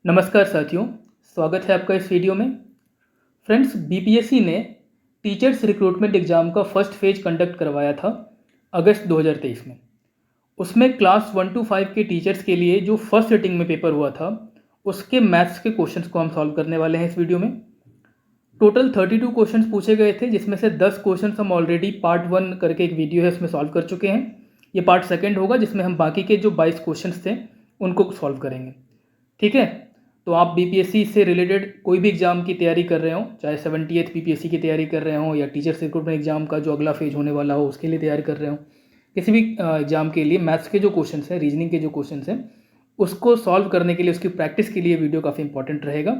नमस्कार साथियों, स्वागत है आपका इस वीडियो में। फ्रेंड्स, बीपीएससी ने टीचर्स रिक्रूटमेंट एग्ज़ाम का फर्स्ट फेज कंडक्ट करवाया था अगस्त 2023 में। उसमें क्लास 1 to 5 के टीचर्स के लिए जो फर्स्ट सिटिंग में पेपर हुआ था उसके मैथ्स के क्वेश्चंस को हम सॉल्व करने वाले हैं इस वीडियो में। टोटल 32 क्वेश्चंस पूछे गए थे, जिसमें से 10 क्वेश्चंस हम ऑलरेडी पार्ट 1 करके एक वीडियो है उसमें सॉल्व कर चुके हैं। ये पार्ट सेकेंड होगा जिसमें हम बाकी के जो 22 क्वेश्चंस थे उनको सॉल्व करेंगे। ठीक है, तो आप बीपीएससी से रिलेटेड कोई भी एग्ज़ाम की तैयारी कर रहे हो, चाहे 70th बीपीएससी की तैयारी कर रहे हो या टीचर्स रिक्रूटमेंट एग्ज़ाम का जो अगला फेज होने वाला हो उसके लिए तैयारी कर रहे हो, किसी भी एग्ज़ाम के लिए मैथ्स के जो क्वेश्चंस हैं, रीजनिंग के जो क्वेश्चंस हैं, उसको सॉल्व करने के लिए, उसकी प्रैक्टिस के लिए वीडियो काफ़ी इंपॉर्टेंट रहेगा।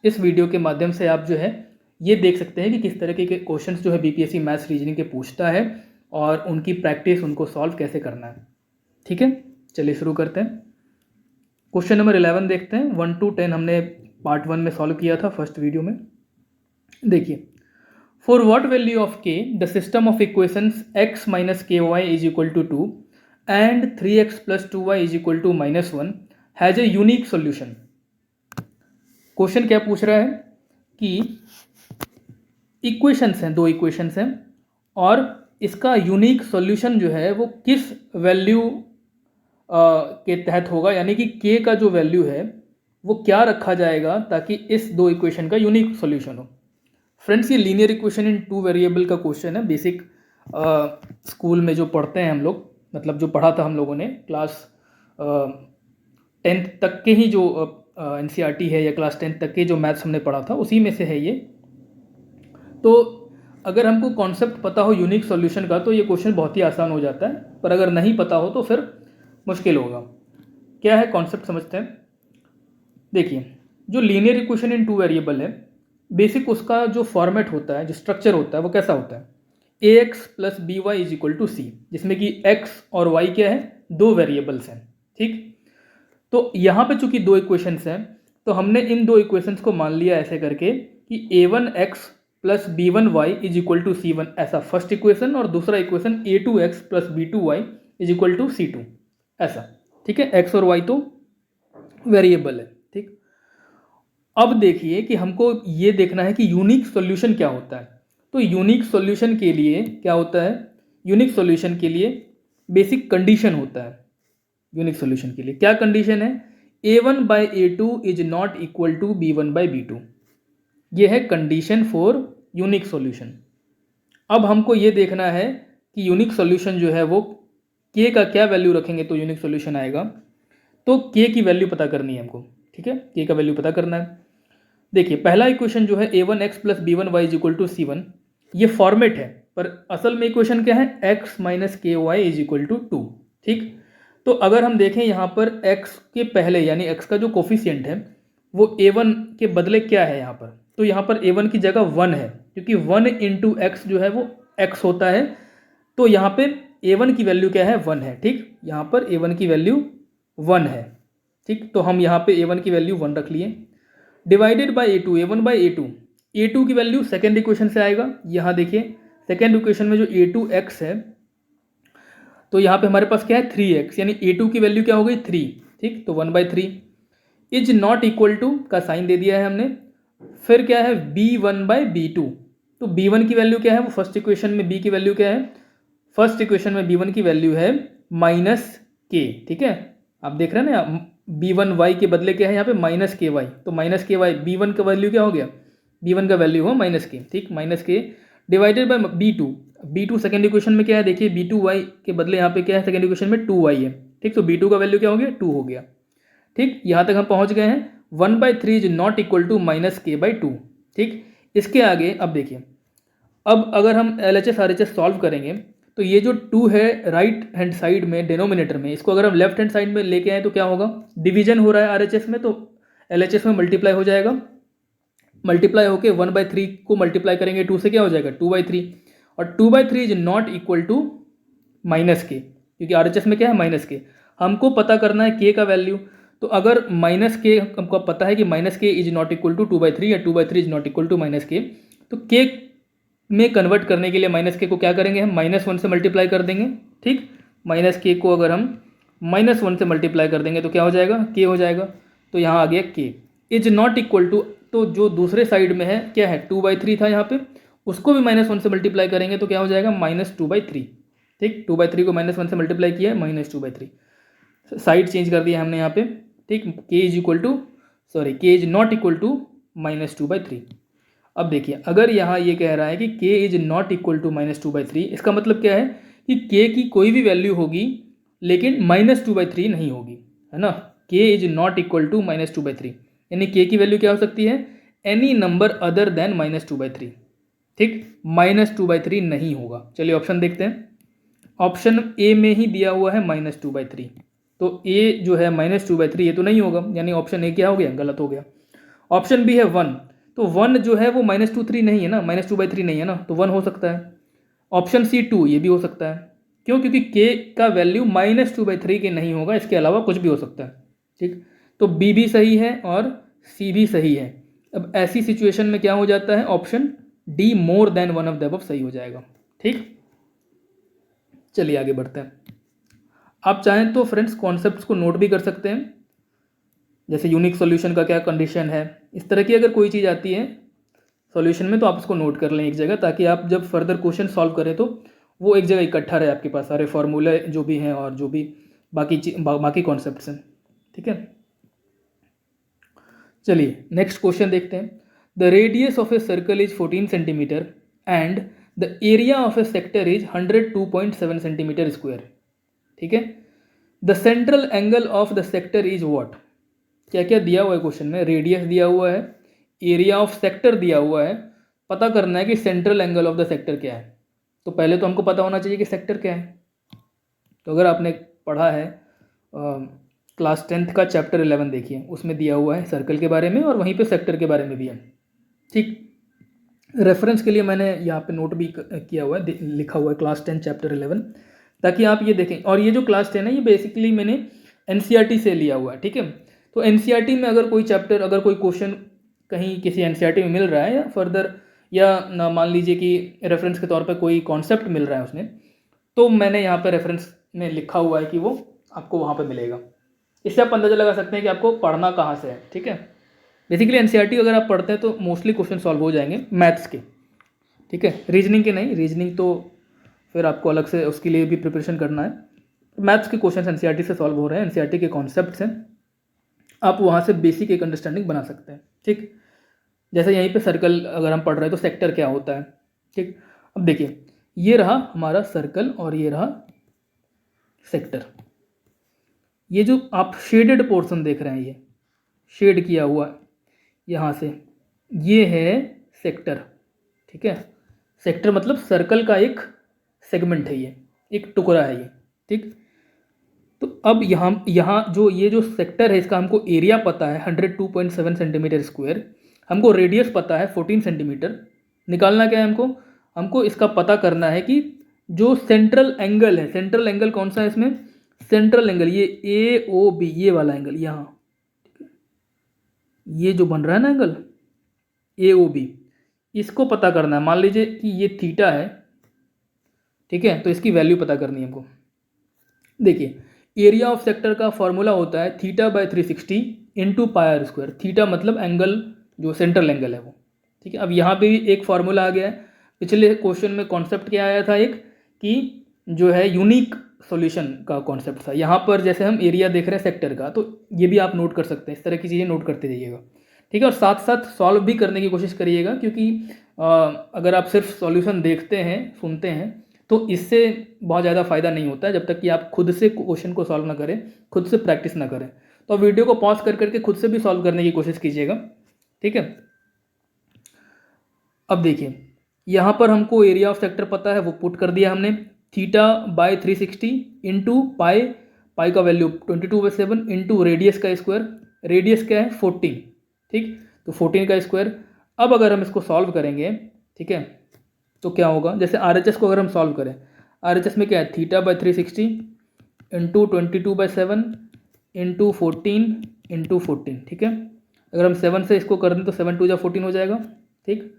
इस वीडियो के माध्यम से आप जो है ये देख सकते हैं कि किस तरीके के क्वेश्चंस जो है बीपीएससी मैथ्स रीजनिंग के पूछता है और उनकी प्रैक्टिस, उनको सॉल्व कैसे करना है। ठीक है, चलिए शुरू करते हैं। क्वेश्चन नंबर 11 देखते हैं। 1 to 10 हमने पार्ट 1 में सॉल्व किया था फर्स्ट वीडियो में। देखिए, for what value of k the system of equations x minus k y is equal to 2 and 3x plus 2y is equal to -1 has a unique solution. Question क्या पूछ रहा है कि equations हैं, दो equations हैं और इसका यूनिक सॉल्यूशन जो है वो किस वैल्यू के तहत होगा, यानी कि k का जो वैल्यू है वो क्या रखा जाएगा ताकि इस दो इक्वेशन का यूनिक सॉल्यूशन हो। फ्रेंड्स, ये linear equation in two variable का क्वेश्चन है। बेसिक स्कूल में जो पढ़ते हैं हम लोग, मतलब जो पढ़ा था हम लोगों ने क्लास 10th तक के ही जो एनसीईआरटी है या क्लास 10th तक के जो मैथ्स हमने पढ़ा था उसी में से है ये। तो अगर हमको कॉन्सेप्ट पता हो यूनिक सॉल्यूशन का तो ये क्वेश्चन बहुत ही आसान हो जाता है, पर अगर नहीं पता हो तो फिर मुश्किल होगा। क्या है कॉन्सेप्ट समझते हैं। देखिए, जो linear equation in two variable है, बेसिक उसका जो फॉर्मेट होता है, जो स्ट्रक्चर होता है वो कैसा होता है, ax plus b y is equal to c, जिसमें कि x और y क्या है, दो वेरिएबल्स हैं। ठीक, तो यहाँ पे चूंकि दो इक्वेशंस हैं तो हमने इन दो इक्वेशंस को मान लिया ऐसे करके कि a1x plus b1y is equal to c1, ऐसा फर्स्ट इक्वेशन, और दूसरा equation a2x plus b2y is equal to c2, ऐसा। ठीक है, x और y तो वेरिएबल है। ठीक, अब देखिए कि हमको ये देखना है कि यूनिक सॉल्यूशन क्या होता है। तो यूनिक सॉल्यूशन के लिए क्या होता है, यूनिक सॉल्यूशन के लिए बेसिक कंडीशन होता है। यूनिक सॉल्यूशन के लिए क्या कंडीशन है, a1 by a2 is not equal to b1 by b2। ये है कंडीशन फॉर यूनिक सॉल्यूशन। अब हमको ये देखना है कि यूनिक सॉल्यूशन जो है वो k का क्या वैल्यू रखेंगे तो यूनिक सॉल्यूशन आएगा। तो k की वैल्यू पता करनी है हमको। ठीक है, k का वैल्यू पता करना है। देखिए, पहला इक्वेशन जो है a1x plus b1y is equal to c1, ये फॉर्मेट है, पर असल में इक्वेशन क्या है, x minus k y is equal to 2। ठीक, तो अगर हम देखें यहाँ पर x के पहले यानी x का जो कोफिशिएंट है वो a1 के बदले क्या है यहाँ पर, तो यहाँ पर a1 की जगह 1 है, क्योंकि 1 इंटू एक्स जो है वो x होता है। तो यहाँ पे a1 की वैल्यू क्या है, 1 है। ठीक, यहाँ पर a1 की वैल्यू 1 है। ठीक, तो हम यहाँ पे a1 की वैल्यू 1 रख लिए, divided by a2, a1 by a2 की वैल्यू सेकेंड इक्वेशन से आएगा। यहाँ देखिए, सेकेंड इक्वेशन में जो a2x है तो यहाँ पे हमारे पास क्या है, 3x, यानी a2 की वैल्यू क्या हो गई, 3। ठीक, तो 1/3 इज नॉट इक्वल टू का साइन दे दिया है हमने। फिर क्या है, b1/b2, तो b1 की वैल्यू क्या है, वो फर्स्ट इक्वेशन में b की वैल्यू क्या है, फर्स्ट इक्वेशन में b1 की वैल्यू है -k। ठीक है, आप देख रहे हैं ना, b1y के बदले क्या है यहाँ पे -ky, तो -ky, b1 का वैल्यू क्या हो गया, b1 का वैल्यू हो -k। ठीक, -k divided by b2 second equation में क्या है, देखिए b2y के बदले यहाँ पे क्या है, सेकेंड इक्वेशन में 2y है। ठीक, तो b2 का वैल्यू क्या हो गया, 2 हो गया। ठीक, यहाँ तक हम पहुँच गए हैं। 1/3 is not equal to -k/2। ठीक, इसके आगे अब देखिए, अब अगर हम LHS RHS सॉल्व करेंगे तो ये जो 2 है राइट हैंड साइड में डिनोमिनेटर में, इसको अगर हम लेफ्ट हैंड साइड में लेके आए तो क्या होगा, डिवीजन हो रहा है RHS में, तो LHS में मल्टीप्लाई हो जाएगा। मल्टीप्लाई होके 1/3 को मल्टीप्लाई करेंगे 2 से, क्या हो जाएगा, 2/3, और 2/3 is not equal to -k, क्योंकि RHS में क्या है, -k। हमको पता करना है k का वैल्यू, तो अगर -k हमको पता है कि -k is not equal to 2/3 या 2/3 is not equal to -k, तो k में कन्वर्ट करने के लिए -k को क्या करेंगे, हम -1 से मल्टीप्लाई कर देंगे। ठीक, -k को अगर हम -1 से मल्टीप्लाई कर देंगे तो क्या हो जाएगा, k हो जाएगा। तो यहाँ आ गया के। इज नॉट इक्वल टू, तो जो दूसरे साइड में है क्या है, 2/3 था यहाँ पे, उसको भी -1 से मल्टीप्लाई करेंगे तो क्या हो जाएगा, -2/3। ठीक, 2/3 को -1 से मल्टीप्लाई किया है, -2/3। साइड चेंज कर दिया हमने यहाँ पे। ठीक, के इज इक्वल टू, सॉरी, के इज नॉट इक्वल टू -2/3। अब देखिए, अगर यहाँ ये कह रहा है कि के इज नॉट इक्वल टू -2/3, इसका मतलब क्या है कि के की कोई भी वैल्यू होगी लेकिन -2/3 नहीं होगी, है ना। के इज नॉट इक्वल टू -2/3, यानी के की वैल्यू क्या हो सकती है, एनी नंबर अदर देन -2/3। ठीक, -2/3 नहीं होगा। चलिए ऑप्शन देखते हैं। ऑप्शन ए में ही दिया हुआ है -2/3, तो ए जो है -2/3 ये तो नहीं होगा, यानी ऑप्शन ए क्या हो गया, गलत हो गया। ऑप्शन बी है 1, तो 1 जो है वो -2/3 नहीं है ना, -2/3 नहीं है ना, तो 1 हो सकता है। ऑप्शन सी 2, ये भी हो सकता है। क्यों, क्योंकि के का वैल्यू -2/3 के नहीं होगा, इसके अलावा कुछ भी हो सकता है। ठीक, तो बी भी सही है और सी भी सही है। अब ऐसी सिचुएशन में क्या हो जाता है, option D more than one of the above सही हो जाएगा। ठीक, चलिए आगे बढ़ते हैं। आप चाहें तो फ्रेंड्स कॉन्सेप्ट्स को नोट भी कर सकते हैं, जैसे यूनिक सॉल्यूशन का क्या कंडीशन है, इस तरह की अगर कोई चीज़ आती है सॉल्यूशन में तो आप उसको नोट कर लें एक जगह, ताकि आप जब फर्दर क्वेश्चन सॉल्व करें तो वो एक जगह इकट्ठा रहे आपके पास, सारे फार्मूले जो भी हैं और जो भी बाकी कॉन्सेप्ट्स हैं। ठीक है, चलिए नेक्स्ट क्वेश्चन देखते हैं। The radius of a circle is 14 centimetre and the area of A sector is 102.7 centimetre square. ठीक है, the central angle of the sector is what. क्या क्या दिया हुआ है क्वेश्चन में, रेडियस दिया हुआ है, एरिया ऑफ सेक्टर दिया हुआ है, पता करना है कि central angle of the sector क्या है। तो पहले तो हमको पता होना चाहिए कि सेक्टर क्या है। तो अगर आपने पढ़ा है क्लास 10th का चैप्टर 11 देखिए, उसमें दिया हुआ है सर्कल के बारे में और वहीं पे सेक्टर के बारे में भी है। ठीक, रेफरेंस के लिए मैंने यहाँ पे नोट भी किया हुआ है, लिखा हुआ है क्लास 10 चैप्टर 11, ताकि आप ये देखें। और ये जो क्लास 10 है ये बेसिकली मैंने NCERT से लिया हुआ है। ठीक है, तो NCERT में अगर कोई चैप्टर, अगर कोई क्वेश्चन कहीं किसी NCERT में मिल रहा है या फर्दर, या मान लीजिए कि रेफरेंस के तौर पे कोई कॉन्सेप्ट मिल रहा है उसमें, तो मैंने यहाँ पे रेफरेंस में लिखा हुआ है कि वो आपको वहाँ पे मिलेगा। इससे आप अंदाज़ा लगा सकते हैं कि आपको पढ़ना कहाँ से है। ठीक है, बेसिकली NCERT अगर आप पढ़ते हैं तो मोस्टली क्वेश्चन सॉल्व हो जाएंगे मैथ्स के। ठीक है, रीजनिंग के नहीं, रीजनिंग तो फिर आपको अलग से उसके लिए भी प्रिपरेशन करना है। मैथ्स के क्वेश्चन NCERT से सॉल्व हो रहे हैं, NCERT के कॉन्सेप्ट्स हैं, आप वहाँ से बेसिक एक अंडरस्टैंडिंग बना सकते हैं। ठीक, जैसे यहीं पे सर्कल अगर हम पढ़ रहे हैं तो सेक्टर क्या होता है। ठीक, अब देखिए, ये रहा हमारा सर्कल और ये रहा सेक्टर। ये जो आप शेडेड पोर्शन देख रहे हैं, ये शेड किया हुआ यहाँ से, ये है सेक्टर। ठीक है, सेक्टर मतलब सर्कल का एक सेगमेंट है, ये एक टुकड़ा है ये। ठीक, तो अब यहाँ जो ये जो सेक्टर है इसका हमको एरिया पता है 102.7 सेंटीमीटर स्क्वायर, हमको रेडियस पता है 14 सेंटीमीटर। निकालना क्या है हमको, हमको इसका पता करना है कि जो सेंट्रल एंगल है, सेंट्रल एंगल कौन सा है इसमें, सेंट्रल एंगल ये AOB, ये वाला एंगल यहाँ, ये जो बन रहा है ना एंगल AOB, इसको पता करना है। मान लीजिए कि ये थीटा है, ठीक है, तो इसकी वैल्यू पता करनी है हमको। देखिए, एरिया ऑफ सेक्टर का फॉर्मूला होता है θ/360 into pi r square. Theta मतलब एंगल, जो सेंट्रल एंगल है वो। ठीक है, अब यहाँ पे भी एक फार्मूला आ गया है। पिछले क्वेश्चन में कॉन्सेप्ट क्या आया था, एक कि जो है यूनिक सॉल्यूशन का कॉन्सेप्ट था। यहाँ पर जैसे हम एरिया देख रहे हैं सेक्टर का, तो ये भी आप नोट कर सकते हैं, इस तरह की चीज़ें नोट करते जाइएगा। ठीक है, और साथ साथ सॉल्व भी करने की कोशिश करिएगा, क्योंकि अगर आप सिर्फ सॉल्यूशन देखते हैं, सुनते हैं, तो इससे बहुत ज़्यादा फ़ायदा नहीं होता है जब तक कि आप खुद से क्वेश्चन को सॉल्व ना करें, खुद से प्रैक्टिस ना करें। तो वीडियो को पॉज कर करके खुद से भी सॉल्व करने की कोशिश कीजिएगा। ठीक है, अब देखिए, यहाँ पर हमको एरिया ऑफ सेक्टर पता है, वो पुट कर दिया हमने, θ/360 इंटू पाई का वैल्यू 22/7 इंटू रेडियस का स्क्वायर, रेडियस क्या है 14। ठीक, तो 14 का स्क्वायर। अब अगर हम इसको सॉल्व करेंगे, ठीक है, तो क्या होगा, जैसे RHS को अगर हम सॉल्व करें, RHS में क्या है θ/360 इंटू 22/7 इंटू 14 इंटू 14। ठीक है, अगर हम 7 से इसको कर दें तो 7 2 14 हो जाएगा। ठीक,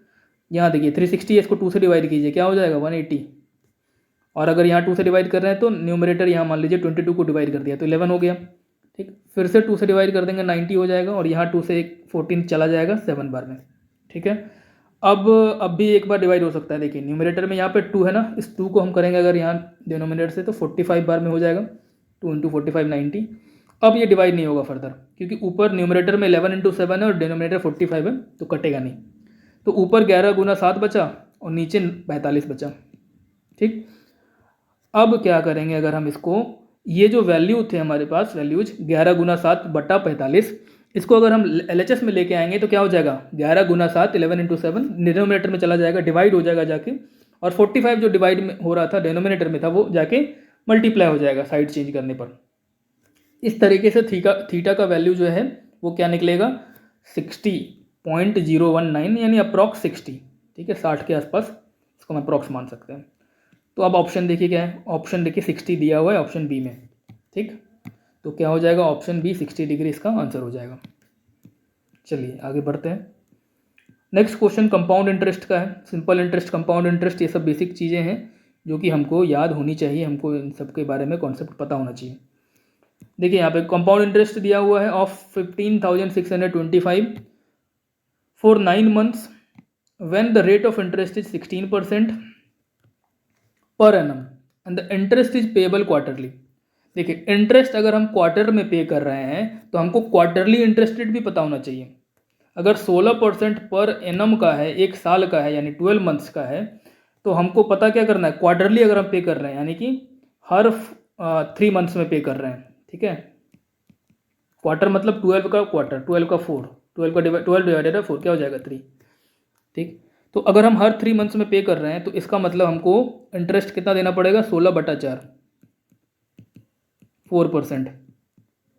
यहाँ देखिए 360 है, इसको 2 से डिवाइड कीजिए, क्या हो जाएगा 180। और अगर यहाँ 2 से डिवाइड कर रहे हैं तो न्यूमरेटर यहाँ मान लीजिए 22 को डिवाइड कर दिया तो 11 हो गया। ठीक, फिर से 2 से डिवाइड कर देंगे 90 हो जाएगा, और यहाँ 2 से 14 चला जाएगा 7 बार में। ठीक है, अब भी एक बार डिवाइड हो सकता है। देखिए न्यूमरेटर में यहाँ पे 2 है ना, इस 2 को हम करेंगे अगर यहाँ डिनोमिनेटर से तो 45 बार में हो जाएगा, 2 इंटू 45 90। अब ये डिवाइड नहीं होगा फर्दर, क्योंकि ऊपर न्यूमरेटर में 11 इंटू 7 है और डिनोमिनेटर 45 है, तो कटेगा नहीं। तो ऊपर 11 गुना 7 बचा और नीचे 45 बचा। ठीक, अब क्या करेंगे, अगर हम इसको, ये जो वैल्यू थे हमारे पास वैल्यूज 11 गुना 7 बटा 45, इसको अगर हम LHS में लेके आएंगे तो क्या हो जाएगा, 11 गुना 7 11 इंटू 7 डिनोमिनेटर में चला जाएगा, डिवाइड हो जाएगा जाके, और 45 जो डिवाइड में हो रहा था डिनोमिनेटर में था वो जाके मल्टीप्लाई हो जाएगा साइड चेंज करने पर। इस तरीके से थीटा का वैल्यू जो है वो क्या निकलेगा, 60.019 यानी अप्रॉक्स 60। ठीक है, 60 के आसपास इसको हम अप्रॉक्स मान सकते हैं। तो अब ऑप्शन देखिए क्या है, ऑप्शन देखिए 60 दिया हुआ है ऑप्शन बी में। ठीक, तो क्या हो जाएगा, ऑप्शन बी 60 डिग्री इसका आंसर हो जाएगा। चलिए आगे बढ़ते हैं। नेक्स्ट क्वेश्चन कंपाउंड इंटरेस्ट का है। सिंपल इंटरेस्ट, कंपाउंड इंटरेस्ट, ये सब बेसिक चीज़ें हैं जो कि हमको याद होनी चाहिए, हमको इन सब के बारे में कॉन्सेप्ट पता होना चाहिए। देखिए यहाँ पे कंपाउंड इंटरेस्ट दिया हुआ है of 15,625 for 9 months when the rate of interest is 16% per annum and the interest is payable quarterly। देखिए इंटरेस्ट अगर हम क्वार्टर में पे कर रहे हैं तो हमको क्वार्टरली इंटरेस्ट रेट भी पता होना चाहिए। अगर 16% पर एनम का है, एक साल का है यानी 12 months का है, तो हमको पता क्या करना है, क्वार्टरली अगर हम पे कर रहे हैं यानी कि हर 3 months में पे कर रहे हैं। ठीक है, क्वार्टर मतलब 12 का क्वार्टर, 12 का 4, 12 डिवाइडेड बाय 4 क्या हो जाएगा 3। ठीक, तो अगर हम हर 3 months में पे कर रहे हैं तो इसका मतलब हमको इंटरेस्ट कितना देना पड़ेगा, 16/4, 4%।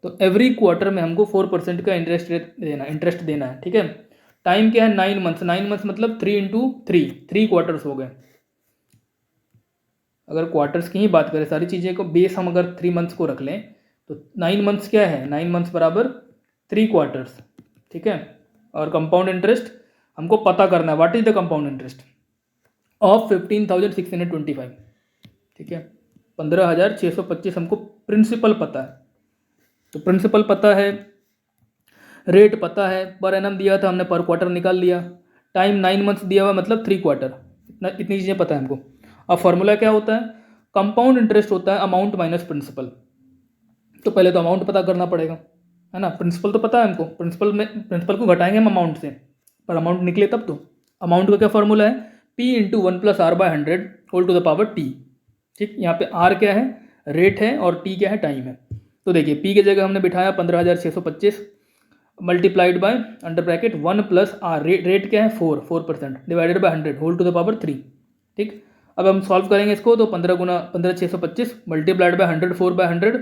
तो एवरी क्वार्टर में हमको 4% का इंटरेस्ट देना है। ठीक है, टाइम क्या है, 9 months, 9 months मतलब 3 इंटू 3 क्वार्टर्स हो गए। अगर क्वार्टर्स की ही बात करें, सारी चीज़ें को बेस हम अगर 3 months को रख लें तो 9 months क्या है, 9 months बराबर 3 क्वार्टर्स। ठीक है, और कंपाउंड इंटरेस्ट हमको पता करना है, what is the compound interest of 15,625। ठीक है, 15,625 हमको प्रिंसिपल पता है, तो प्रिंसिपल पता है, रेट पता है, पर एनम दिया था हमने पर क्वार्टर निकाल लिया, टाइम 9 months दिया हुआ मतलब 3 क्वार्टर, इतनी चीज़ें पता है हमको। अब फॉर्मूला क्या होता है, कंपाउंड इंटरेस्ट होता है अमाउंट माइनस प्रिंसिपल। तो पहले तो अमाउंट पता करना पड़ेगा, है ना, प्रिंसिपल तो पता है हमको, प्रिंसिपल को घटाएंगे हम अमाउंट से, पर अमाउंट निकले तब तो। अमाउंट का क्या फॉर्मूला है, P into 1 + R/100 whole to the power T। ठीक, यहाँ पे R क्या है, रेट है, और T क्या है, टाइम है। तो देखिए P की जगह हमने बिठाया 15,625 multiplied by under bracket 1 + R, rate क्या है 4% divided by 100 whole to the power 3। ठीक, अब हम सॉल्व करेंगे इसको, तो 15 गुना 15,625 मल्टीप्लाइड बाय 100/100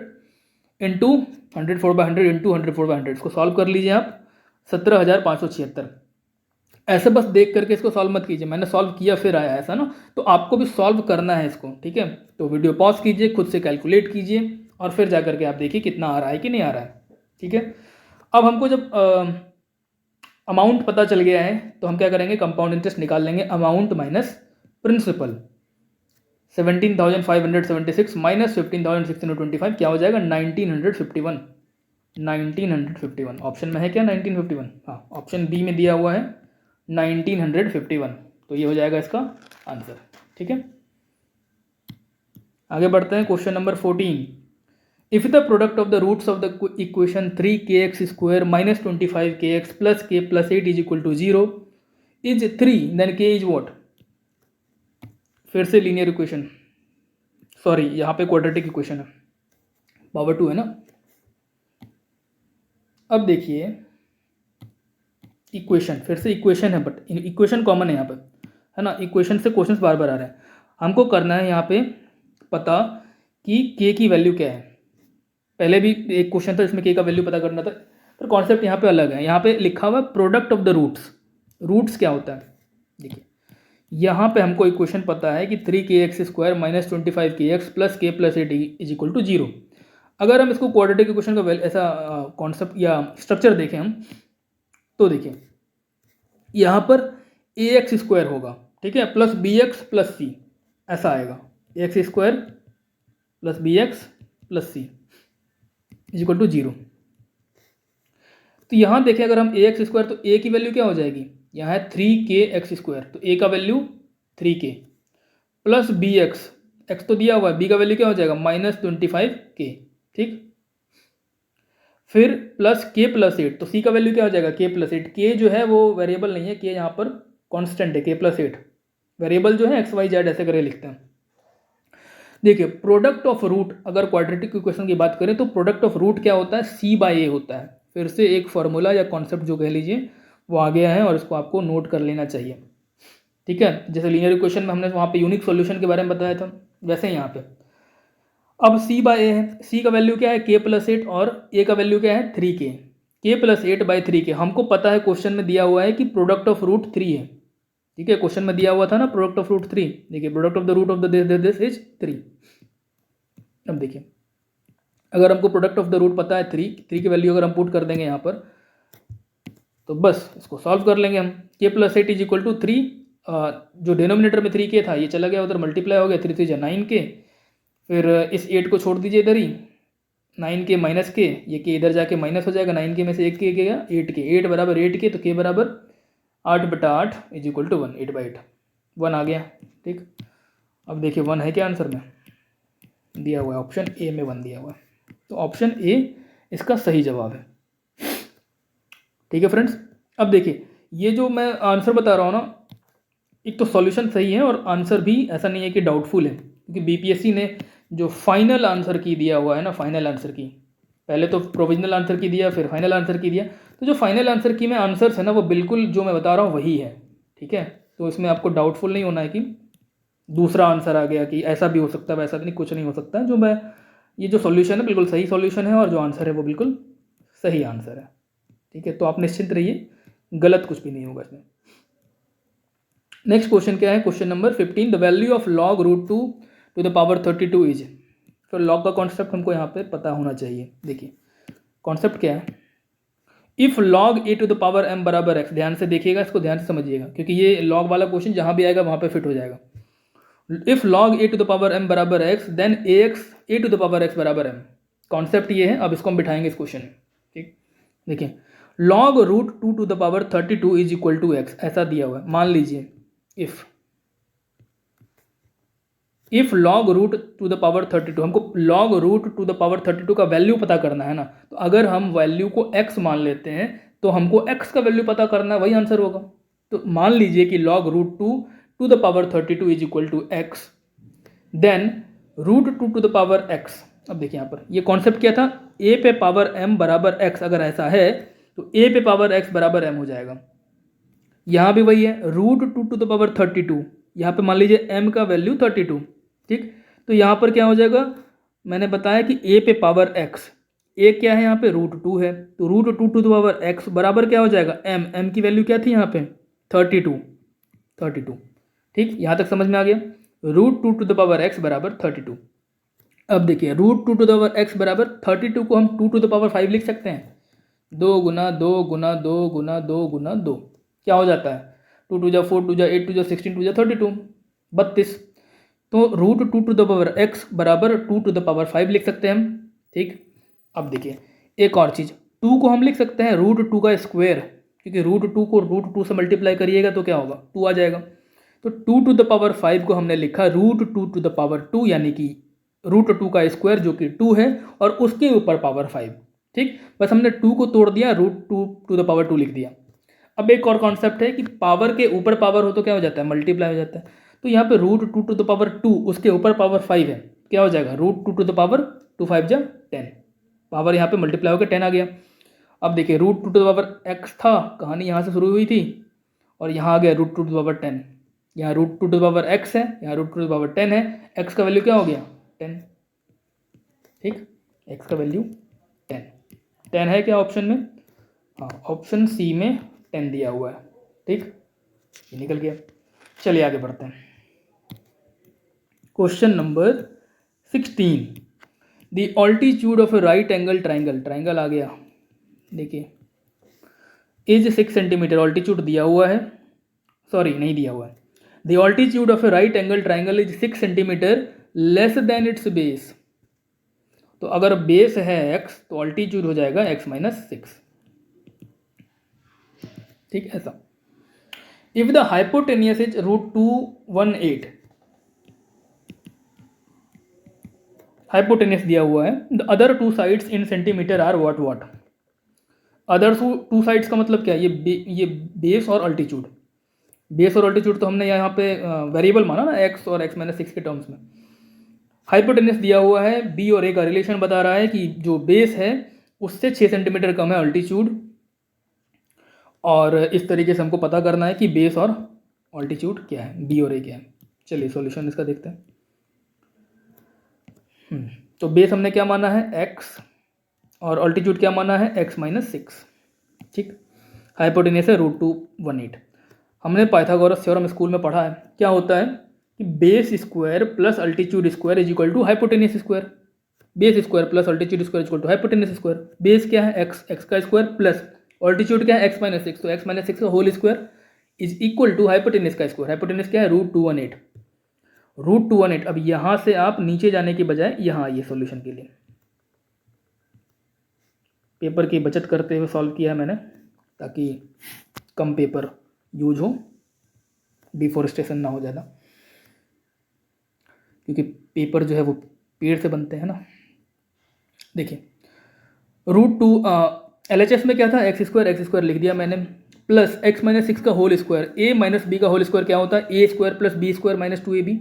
इंटू 100/100 इंटू 100/100, इसको सॉल्व कर लीजिए आप, 17,576। ऐसे बस देख करके इसको सॉल्व मत कीजिए, मैंने सॉल्व किया फिर आया ऐसा ना, तो आपको भी सॉल्व करना है इसको। ठीक है, तो वीडियो पॉज कीजिए, खुद से कैलकुलेट कीजिए, और फिर जा करके आप देखिए कितना आ रहा है कि नहीं आ रहा है। ठीक है, अब हमको जब अमाउंट पता चल गया है तो हम क्या करेंगे, कंपाउंड इंटरेस्ट निकाल लेंगे, अमाउंट माइनस प्रिंसिपल। 17,576 माइनस 15,625 क्या हो जाएगा, 1951। 1951 ऑप्शन में है क्या, 1951, हाँ ऑप्शन बी में दिया हुआ है 1951, तो ये हो जाएगा इसका आंसर। ठीक है, आगे बढ़ते हैं। Question number 14, if the product of the roots of the equation 3kx² minus 25kx plus k plus 8 is equal to 0 is 3 then k is what. फिर से लीनियर इक्वेशन, सॉरी यहाँ पे क्वाड्रेटिक इक्वेशन है, पावर 2 है ना। अब देखिए equation, फिर से इक्वेशन है, बट इक्वेशन कॉमन है यहाँ पे, है ना, इक्वेशन से क्वेश्चंस बार बार आ रहे हैं। हमको करना है यहाँ पे पता कि k की वैल्यू क्या है। पहले भी एक क्वेश्चन था इसमें k का वैल्यू पता करना था, पर कॉन्सेप्ट यहाँ पे अलग है। यहाँ पे लिखा हुआ है product of the roots, roots क्या होता है। देखिए यहाँ पे हमको इक्वेशन पता है कि 3kx² minus 25kx plus k plus 8 is equal to 0। अगर हम इसको क्वाड्रेटिक इक्वेशन का ऐसा कॉन्सेप्ट या स्ट्रक्चर देखें हम, तो देखिए यहाँ पर ax² होगा, ठीक है, प्लस bx प्लस c, ऐसा आएगा, ax² plus bx plus c, is equal to 0। तो यहाँ देखें अगर हम ए एक्स स्क्वायर, तो ए की वैल्यू क्या हो जाएगी, यहाँ है 3k(x²), तो ए का value 3k plus B x, x तो दिया हुआ है, बी का वैल्यू क्या हो जाएगा -25k। ठीक, फिर प्लस k प्लस 8, तो सी का वैल्यू क्या हो जाएगा k प्लस 8। के जो है वो वेरिएबल नहीं है, के यहाँ पर कांस्टेंट है, k प्लस 8। वेरिएबल जो है एक्स वाई जेड ऐसे करके लिखते हैं। देखिए प्रोडक्ट ऑफ रूट, अगर क्वाड्रेटिक इक्वेशन की बात करें तो प्रोडक्ट ऑफ रूट क्या होता है, c/a होता है। फिर से एक फॉर्मूला या कॉन्सेप्ट जो कह लीजिए वो आ गया है और इसको आपको नोट कर लेना चाहिए। ठीक है, जैसे लीनियर इक्वेशन में हमने वहाँ पे यूनिक सॉल्यूशन के बारे में बताया था, वैसे यहाँ पे अब c/a है, c का वैल्यू क्या है k प्लस 8 और a का वैल्यू क्या है 3k। k प्लस 8/3k, हमको पता है क्वेश्चन में दिया हुआ है कि प्रोडक्ट ऑफ रूट 3 है। ठीक है, क्वेश्चन में दिया हुआ था ना प्रोडक्ट ऑफ रूट 3, देखिए product of the root of the this is 3। अब देखिए अगर हमको प्रोडक्ट ऑफ द रूट पता है 3 की वैल्यू अगर हम पुट कर देंगे यहाँ पर, तो बस इसको सॉल्व कर लेंगे हम। k plus 8 is equal to 3, जो डिनोमिनेटर में 3k था ये चला गया उधर, मल्टीप्लाई हो गया, 3 3 9k, फिर इस 8 को छोड़ दीजिए इधर ही, 9k माइनस k, ये k इधर जाके माइनस हो जाएगा, 9k में से एक k गया 8k, 8 बराबर 8k, तो k बराबर 8/8 इज इक्वल टू 1, 8/8 1 आ गया। ठीक, अब देखिए 1 है क्या आंसर में, दिया हुआ है ऑप्शन ए में 1 दिया हुआ है, तो ऑप्शन ए इसका सही जवाब है। ठीक है फ्रेंड्स, अब देखिए ये जो मैं आंसर बता रहा हूँ ना, एक तो सॉल्यूशन सही है और आंसर भी ऐसा नहीं है कि डाउटफुल है, क्योंकि बीपीएससी ने जो फाइनल आंसर की दिया हुआ है ना, फाइनल आंसर की, पहले तो प्रोविजनल आंसर की दिया फिर फाइनल आंसर की दिया, तो जो फाइनल आंसर की में आंसर्स है ना वो बिल्कुल जो मैं बता रहा हूँ वही है। ठीक है, तो इसमें आपको डाउटफुल नहीं होना है कि दूसरा आंसर आ गया, कि ऐसा भी हो सकता है वैसा भी नहीं, कुछ नहीं हो सकता है। जो मैं ये जो सॉल्यूशन है बिल्कुल सही सॉल्यूशन है और जो आंसर है वो बिल्कुल सही आंसर है। ठीक है, तो आप निश्चिंत रहिए, गलत कुछ भी नहीं होगा इसमें। नेक्स्ट क्वेश्चन क्या है, question number 15, the value of log √2 to the power 32 is. तो लॉग का कॉन्सेप्ट हमको यहाँ पे पता होना चाहिए। देखिए कॉन्सेप्ट क्या है, if log a to the power m बराबर x, ध्यान से देखिएगा, इसको ध्यान से समझिएगा, क्योंकि ये लॉग वाला क्वेश्चन जहाँ भी आएगा वहाँ पे फिट हो जाएगा। If log a to the power m बराबर x, then ax a to the power x बराबर m। कॉन्सेप्ट ये है, अब इसको हम बिठाएंगे इस क्वेश्चन में। ठीक, देखिए log √2 to the power 32 is equal to x, ऐसा दिया हुआ है। मान लीजिए if log root to the power 32, हमको log root to the power 32 का वैल्यू पता करना है ना, तो अगर हम वैल्यू को x मान लेते हैं तो हमको x का वैल्यू पता करना है, वही आंसर होगा। तो मान लीजिए कि log √2 to the power 32 is equal to x, then √2 to the power x। अब देखिए यहाँ पर ये कॉन्सेप्ट क्या था, a पे पावर m बराबर x, अगर ऐसा है तो a पे पावर x बराबर m हो जाएगा। यहाँ भी वही है, √2 टू द पावर 32, यहाँ पे मान लीजिए m का वैल्यू 32। ठीक, तो यहाँ पर क्या हो जाएगा, मैंने बताया कि a पे पावर x, a क्या है यहाँ पे √2 है, तो √2 टू द पावर x बराबर क्या हो जाएगा m की वैल्यू क्या थी यहाँ पे 32। ठीक, यहाँ तक समझ में आ गया, √2 टू द पावर x बराबर 32। अब देखिए √2 टू द पावर x बराबर 32 को हम 2 टू द पावर 5 लिख सकते हैं, 2 गुना 2 गुना 2 गुना 2 गुना 2, क्या हो जाता है 2 2 जा 4 2 जा 8 2 जा 16 2 जा 32, 32। तो √2 टू द पावर x बराबर 2 टू द पावर 5 लिख सकते हैं हम। ठीक, अब देखिए एक और चीज़, 2 को हम लिख सकते हैं √2 का स्क्वायर, क्योंकि √2 को √2 से मल्टीप्लाई करिएगा तो क्या होगा 2 आ जाएगा। तो 2 टू द पावर 5 को हमने लिखा √2 टू द पावर 2, यानी कि √2 का स्क्वायर जो कि 2 है और उसके ऊपर पावर 5। ठीक, बस हमने 2 को तोड़ दिया, √2 टू द पावर 2 लिख दिया। अब एक और कॉन्सेप्ट है कि पावर के ऊपर पावर हो तो क्या हो जाता है मल्टीप्लाई हो जाता है, तो यहाँ पे √2 टू द पावर 2 उसके ऊपर पावर 5 है, क्या हो जाएगा √2 टू द पावर 2 5 जा 10, पावर यहाँ पे मल्टीप्लाई होकर 10 आ गया। अब देखिए √2 टू द पावर x था, कहानी यहाँ से शुरू हुई थी और यहाँ आ गया √2 टू द पावर 10, यहाँ √2 टू द पावर x है, यहाँ √2 टू द पावर 10 है, x का वैल्यू क्या हो गया 10। ठीक, x का वैल्यू 10 है क्या ऑप्शन में, हाँ ऑप्शन सी में 10 दिया हुआ है। ठीक, ये निकल गया। चलिए आगे बढ़ते हैं, question number 16, the altitude of a right angle triangle, triangle आ गया, देखिए इज 6 सेंटीमीटर, ऑल्टीट्यूड दिया हुआ है, सॉरी नहीं दिया हुआ है, the altitude of a right angle triangle is 6 centimetre less than it's base, तो अगर बेस है x तो अल्टीट्यूड हो जाएगा x माइनस 6। ठीक, ऐसा। If the hypotenuse is √218, hypotenuse दिया हुआ है, the other two sides in centimetre are what. Other two sides का मतलब क्या है? ये बेस और अल्टीट्यूड। बेस और अल्टीट्यूड तो हमने यहाँ पे वेरिएबल माना ना, x और x माइनस 6 के टर्म्स में। हाइपोटेनियस दिया हुआ है, b और a का रिलेशन बता रहा है कि जो बेस है उससे 6 सेंटीमीटर कम है अल्टीट्यूड, और इस तरीके से हमको पता करना है कि बेस और अल्टीट्यूड क्या है, b और a क्या है। चलिए सॉल्यूशन इसका देखते हैं। तो बेस हमने क्या माना है? x, और अल्टीट्यूड क्या माना है? x minus 6। ठीक, हाइपोटेनियस है √218। हमने पाइथागोरस थ्योरम स्कूल में पढ़ा है। क्या होता है कि base square plus altitude square is equal to hypotenuse square. Base square plus altitude square is equal to hypotenuse square. Base क्या है? x का स्क्वायर प्लस अल्टीट्यूड क्या है? x माइनस 6, तो x माइनस 6 का whole square is equal to hypotenuse का square. Hypotenuse क्या है? √218। √218। अब यहाँ से आप नीचे जाने के बजाय यहाँ आइए सॉल्यूशन के लिए। पेपर की बचत करते हुए सॉल्व किया है मैंने, ताकि कम पेपर यूज हो, डिफॉरेस्टेशन ना हो ज़्यादा, क्योंकि पेपर जो है वो पेड़ से बनते हैं ना। देखिए √2 LHS में क्या था? x स्क्वायर लिख दिया मैंने, प्लस x माइनस 6 का whole square. a minus B का होल स्क्वायर क्या होता है? a square plus B square minus 2ab।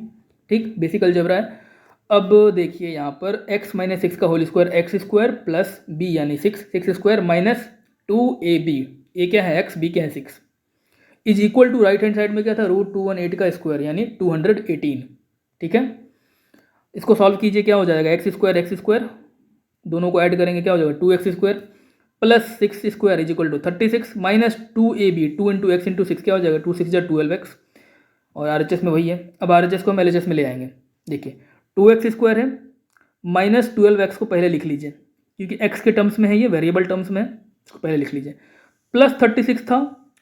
ठीक, बेसिक अलजेब्रा है। अब देखिए यहाँ पर x माइनस 6 का whole square, x square plus b यानी 6 स्क्वायर माइनस 2ab। a क्या है? x, b क्या है? 6, is equal to right hand side में क्या था? √218 का स्क्वायर यानी 218। ठीक है, इसको सॉल्व कीजिए, क्या हो जाएगा? x स्क्वायर दोनों को ऐड करेंगे, क्या हो जाएगा? 2x square plus 6 square is equal to 36 minus 2ab, 2 into x into 6 क्या हो जाएगा? 2 6 जा 12x, और RHS में वही है। अब RHS को हम LHS में ले आएंगे। देखिए 2x स्क्वायर है, माइनस 12x को पहले लिख लीजिए, क्योंकि x के टर्म्स में है, ये वेरिएबल टर्म्स में है, इसको पहले लिख लीजिए। प्लस 36 था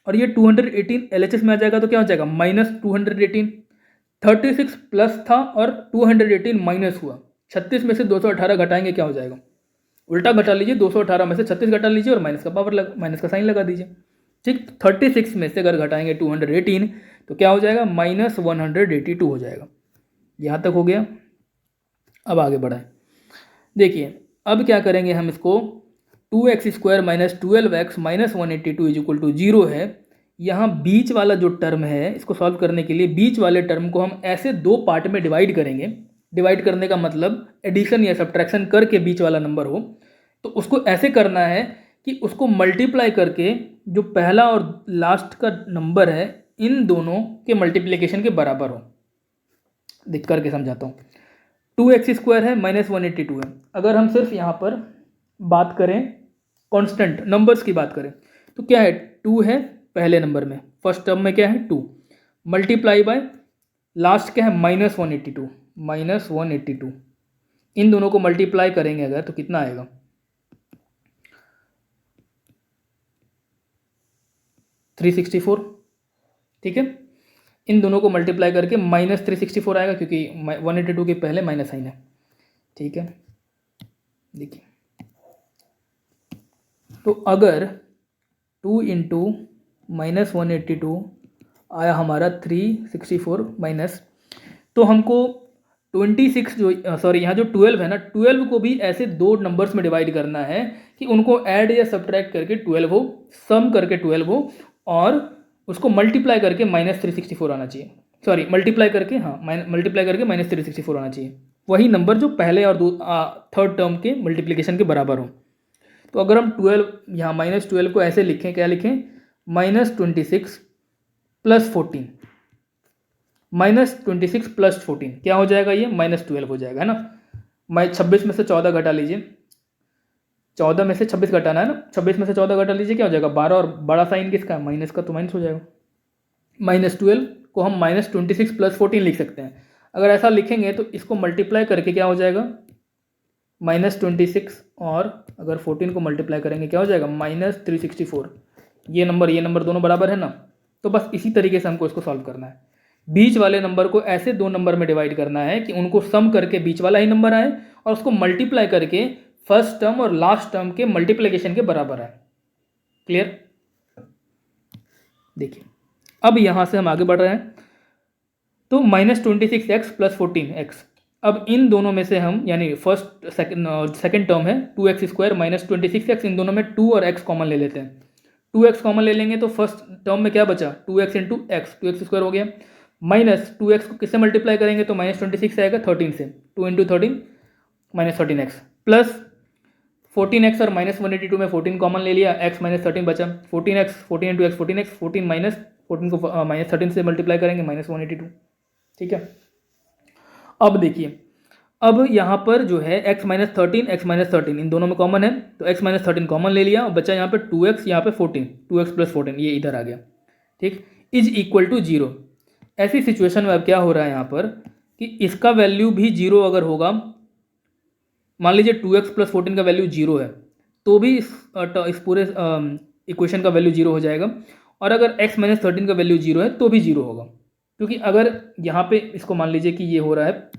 और ये 218 LHS में आ जाएगा, तो क्या हो जाएगा? माइनस 218। 36 प्लस था और 218 माइनस हुआ। 36 में से 218 घटाएंगे, क्या हो जाएगा? उल्टा घटा लीजिए, 218 में से 36 घटा लीजिए और माइनस का साइन लगा दीजिए। ठीक, 36 में से अगर घटाएंगे 218 तो क्या हो जाएगा? माइनस 182 हो जाएगा। यहाँ तक हो गया। अब आगे बढ़ाएं। देखिए अब क्या करेंगे हम इसको, 2x square minus 12x minus 182 is equal to 0 है। यहाँ बीच वाला जो टर्म है, इसको सॉल्व करने के लिए बीच वाले टर्म को हम ऐसे दो पार्ट में डिवाइड करेंगे। डिवाइड करने का मतलब एडिशन या सब्ट्रैक्शन करके बीच वाला नंबर हो, तो उसको ऐसे करना है कि उसको मल्टीप्लाई करके जो पहला और लास्ट का नंबर है इन दोनों के मल्टीप्लिकेशन के बराबर हो। देख करके समझाता हूँ। 2x स्क्वायर है माइनस 182 है। अगर हम सिर्फ यहाँ पर बात करें, कांस्टेंट नंबर्स की बात करें, तो क्या है? 2 है पहले नंबर में, फर्स्ट टर्म में क्या है? 2 मल्टीप्लाई बाय लास्ट क्या है? माइनस 182। इन दोनों को मल्टीप्लाई करेंगे अगर, तो कितना आएगा? 364। ठीक है, इन दोनों को मल्टीप्लाई करके माइनस 364 आएगा, क्योंकि 182 के पहले माइनस साइन है। ठीक है, देखिए तो अगर 2 इंटू माइनस 182 आया हमारा 364 माइनस, तो हमको 26 जो यहाँ जो 12 है ना, 12 को भी ऐसे दो नंबर्स में डिवाइड करना है कि उनको ऐड या सब्ट्रैक्ट करके 12 हो, सम करके 12 हो, और उसको मल्टीप्लाई करके माइनस 364 आना चाहिए। सॉरी, मल्टीप्लाई करके माइनस 364 आना चाहिए। वही नंबर जो पहले और थर्ड टर्म के मल्टीप्लिकेशन के बराबर हो। तो अगर हम 12 यहाँ माइनस 12 को ऐसे लिखें, क्या लिखें? माइनस 26 प्लस 14, माइनस 26 प्लस 14 क्या हो जाएगा? ये माइनस 12 हो जाएगा, है ना। 26 में से 14 घटा लीजिए, 14 में से 26 घटाना है ना, 26 में से 14 घटा लीजिए, क्या हो जाएगा? 12, और बड़ा साइन किसका? माइनस का, तो माइनस हो जाएगा। माइनस 12 को हम माइनस 26 प्लस 14 लिख सकते हैं। अगर ऐसा लिखेंगे तो इसको मल्टीप्लाई करके क्या हो जाएगा? माइनस 26, और अगर 14 को मल्टीप्लाई करेंगे क्या हो जाएगा? माइनस 364। ये नंबर दोनों बराबर है ना। तो बस इसी तरीके से हमको इसको सॉल्व करना है। बीच वाले नंबर को ऐसे दो नंबर में डिवाइड करना है कि उनको सम करके बीच वाला ही नंबर आए और उसको मल्टीप्लाई करके फर्स्ट टर्म और लास्ट टर्म के मल्टीप्लिकेशन के बराबर आए। क्लियर? देखिए अब यहाँ से हम आगे बढ़ रहे हैं। तो -26x + 14x, अब इन दोनों में से हम यानी फर्स्ट सेकंड टर्म है 2x² - 26x, इन दोनों में 2 और x कॉमन ले लेते हैं। 2x कॉमन ले लेंगे तो फर्स्ट टर्म में क्या बचा 2x × x, 2x² हो गया। माइनस 2x को किससे मल्टीप्लाई करेंगे तो -26 आएगा 13 से, 2 × 13 -13x, प्लस 14x और -182 में 14 कॉमन ले लिया, x -13 बचा, 14x 14 × x 14x, 14 माइनस 14 को -13 से मल्टीप्लाई करेंगे -182। ठीक है, अब देखिए अब यहाँ पर जो है x -13 इन दोनों में कॉमन है तो x -13 कॉमन ले लिया और बचा यहाँ पे 2x, यहाँ पे 14, 2x + 14 ये इधर आ गया। ठीक, इज इक्वल टू 0। ऐसी सिचुएशन में अब क्या हो रहा है यहाँ पर कि इसका वैल्यू भी 0 अगर होगा, मान लीजिए 2x + 14 का वैल्यू 0 है तो भी इस पूरे इक्वेशन का वैल्यू 0 हो जाएगा, और अगर x -13 का वैल्यू 0 है तो भी 0 होगा, क्योंकि अगर यहाँ पे इसको मान लीजिए कि ये हो रहा है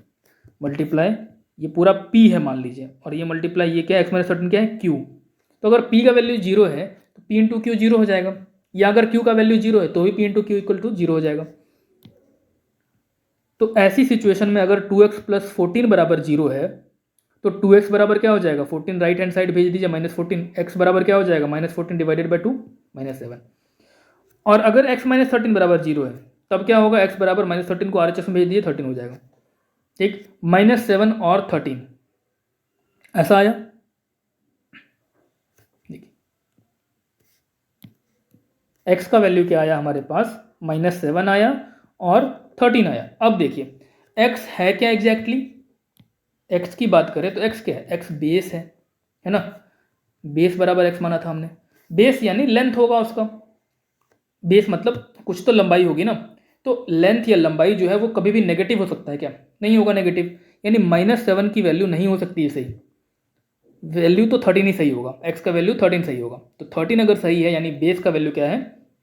मल्टीप्लाई, ये पूरा p है मान लीजिए, और ये मल्टीप्लाई ये क्या है x -13 क्या है q, तो अगर p का वैल्यू 0 है तो p × q 0 हो जाएगा, या अगर q का वैल्यू 0 है तो भी p × q = 0 हो जाएगा। तो ऐसी सिचुएशन में अगर 2x + 14 बराबर 0 है तो 2x बराबर क्या हो जाएगा 14 राइट हैंड साइड भेज दीजिए -14, x बराबर क्या हो जाएगा -14 / 2 -7, और अगर x -13 बराबर 0 है तब क्या होगा x बराबर -13 को RHS में भेज दिए 13 हो जाएगा। ठीक, -7 और 13 ऐसा आया। देखिए x का वैल्यू क्या आया हमारे पास -7 आया और 13 आया। अब देखिए x है क्या एग्जैक्टली, x की बात करें तो x क्या है, x बेस है ना, बेस बराबर x माना था हमने, बेस यानी लेंथ होगा उसका, बेस मतलब कुछ तो लंबाई होगी ना, तो लेंथ या लंबाई जो है वो कभी भी नेगेटिव हो सकता है क्या, नहीं होगा नेगेटिव, यानी -7 की वैल्यू नहीं हो सकती है सही, वैल्यू तो 13 ही सही होगा, x का वैल्यू 13 सही होगा, तो 13 अगर सही है यानी बेस का वैल्यू क्या है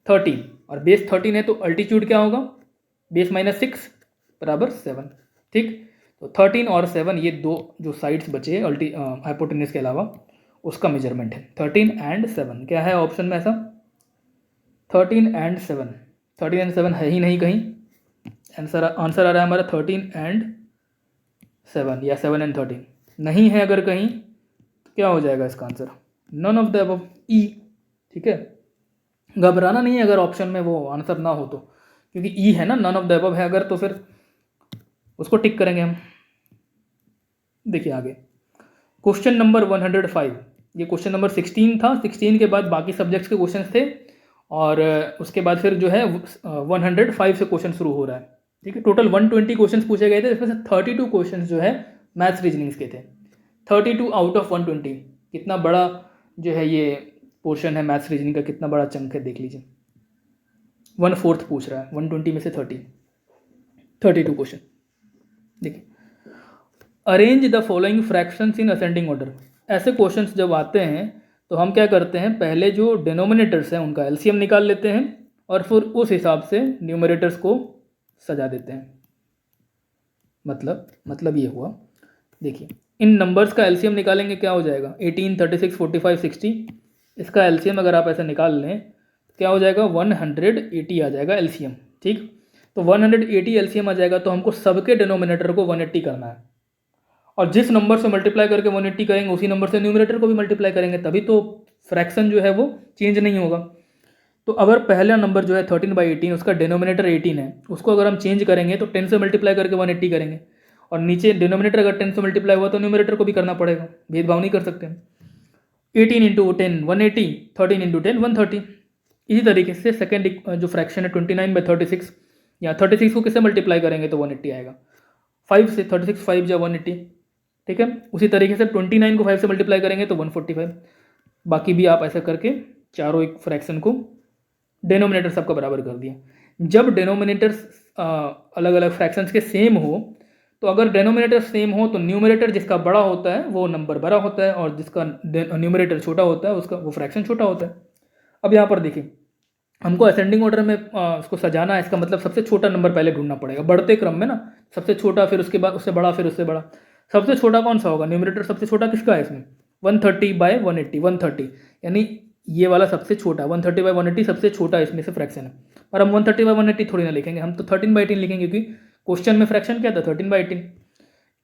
13, और बेस 13 है तो अल्टीट्यूड क्या होगा बेस -6 बराबर 7। ठीक, तो 13 और 7 ये दो जो साइड्स बचे हाइपोटेन्यूज के अलावा उसका मेजरमेंट है, 13 एंड 7 क्या है ऑप्शन में ऐसा 13 एंड 7, 13 एंड 7 है ही नहीं कहीं, आंसर आ रहा है हमारा 13 एंड 7 या 7 एंड 13 नहीं है, अगर कहीं तो क्या हो जाएगा इसका answer none of the above E. ठीक है, घबराना नहीं है अगर ऑप्शन में वो आंसर ना हो तो, क्योंकि ई है ना, नन ऑफ द अबव है अगर तो फिर उसको टिक करेंगे हम। देखिए आगे क्वेश्चन नंबर 105, ये क्वेश्चन नंबर 16 था, 16 के बाद बाकी सब्जेक्ट्स के क्वेश्चंस थे, और उसके बाद फिर जो है 105 से क्वेश्चन शुरू हो रहा है। ठीक है, टोटल 120 क्वेश्चंस पूछे गए थे, इसमें से 32 क्वेश्चंस जो है मैथ्स रीजनिंग्स के थे, 32 आउट ऑफ 120, कितना बड़ा जो है ये पोर्शन है मैथ्स रीजनिंग का, कितना बड़ा चंक है देख लीजिए, 1/4 पूछ रहा है 120 में से 32 क्वेश्चन। देखिए arrange the following fractions in ascending order, ऐसे क्वेश्चंस जब आते हैं तो हम क्या करते हैं पहले जो डिनोमिनेटर्स हैं उनका एलसीएम निकाल लेते हैं और फिर उस हिसाब से न्यूमरेटर्स को सजा देते हैं। मतलब ये हुआ, देखिए इन नंबर्स का एलसीएम निकालेंगे क्या हो जाएगा 18, 36, 45, 60, इसका एलसीएम अगर आप ऐसे निकाल लें तो क्या हो जाएगा 180 आ जाएगा एलसीएम। ठीक, तो 180 एलसीएम आ जाएगा, तो हमको सबके डिनोमिनेटर को 180 करना है, और जिस नंबर से मल्टीप्लाई करके 180 करेंगे उसी नंबर से न्यूमरेटर को भी मल्टीप्लाई करेंगे, तभी तो फ्रैक्शन जो है वो चेंज नहीं होगा। तो अगर पहला नंबर जो है 13/18 उसका डिनोमिनेटर 18 है, उसको अगर हम चेंज करेंगे तो 10 से मल्टीप्लाई करके 180 करेंगे, और नीचे डिनोमिनेटर अगर 10 से मल्टीप्लाई हुआ तो न्यूमरेटर को भी करना पड़ेगा, भेदभाव नहीं कर सकते हम। 18 × 10 180, 13 × 10 130। इसी तरीके से सेकेंड जो फ्रैक्शन है 29/36, या 36 को किससे मल्टीप्लाई करेंगे तो 180 आएगा, 5 से 36 5 या 180। ठीक है, उसी तरीके से 29 को 5 से मल्टीप्लाई करेंगे तो 145। बाकी भी आप ऐसा करके चारों एक फ्रैक्शन को डिनोमिनेटर सबका बराबर कर दिया। जब डिनोमिनेटर्स अलग अलग फ्रैक्शंस के सेम हो, तो अगर डिनोमिनेटर सेम हो तो न्यूमरेटर जिसका बड़ा होता है वो नंबर बड़ा होता है, और जिसका न्यूमरेटर छोटा होता है उसका वो फ्रैक्शन छोटा होता है। अब यहाँ पर देखिए हमको असेंडिंग ऑर्डर में उसको सजाना है, इसका मतलब सबसे छोटा नंबर पहले ढूंढना पड़ेगा, बढ़ते क्रम में ना, सबसे छोटा फिर उसके बाद उससे बड़ा फिर उससे बड़ा। सबसे छोटा कौन सा होगा, न्यूमरेटर सबसे छोटा किसका है इसमें, 130/180, 130 यानी ये वाला सबसे छोटा, 130/180 सबसे छोटा इसमें से फ्रैक्शन है। और हम 130/180 थोड़ी ना लिखेंगे, हम तो 13/18 लिखेंगे, क्योंकि क्वेश्चन में फ्रैक्शन क्या था, 13/18।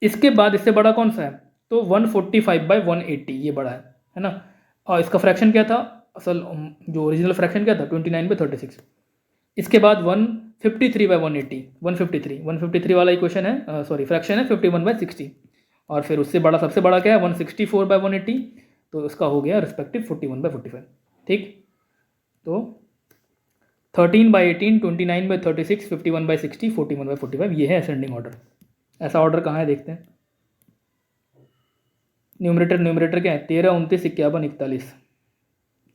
इसके बाद इससे बड़ा कौन सा है, तो 145/180 ये बड़ा है ना। और इसका फ्रैक्शन क्या था, असल जो ओरिजिनल फ्रैक्शन क्या था, 29/36। इसके बाद 153/180, 153 वाला इक्वेशन है, सॉरी फ्रैक्शन है 51/60। और फिर उससे बड़ा सबसे बड़ा क्या है, 164/180, तो उसका हो गया रिस्पेक्टिव 41/45। ठीक, तो 13/18, 29/36, 51/60, 41/45, ये है असेंडिंग ऑर्डर। ऐसा ऑर्डर कहाँ है देखते हैं। न्यूमरेटर क्या है, 13, 29, 51, 41,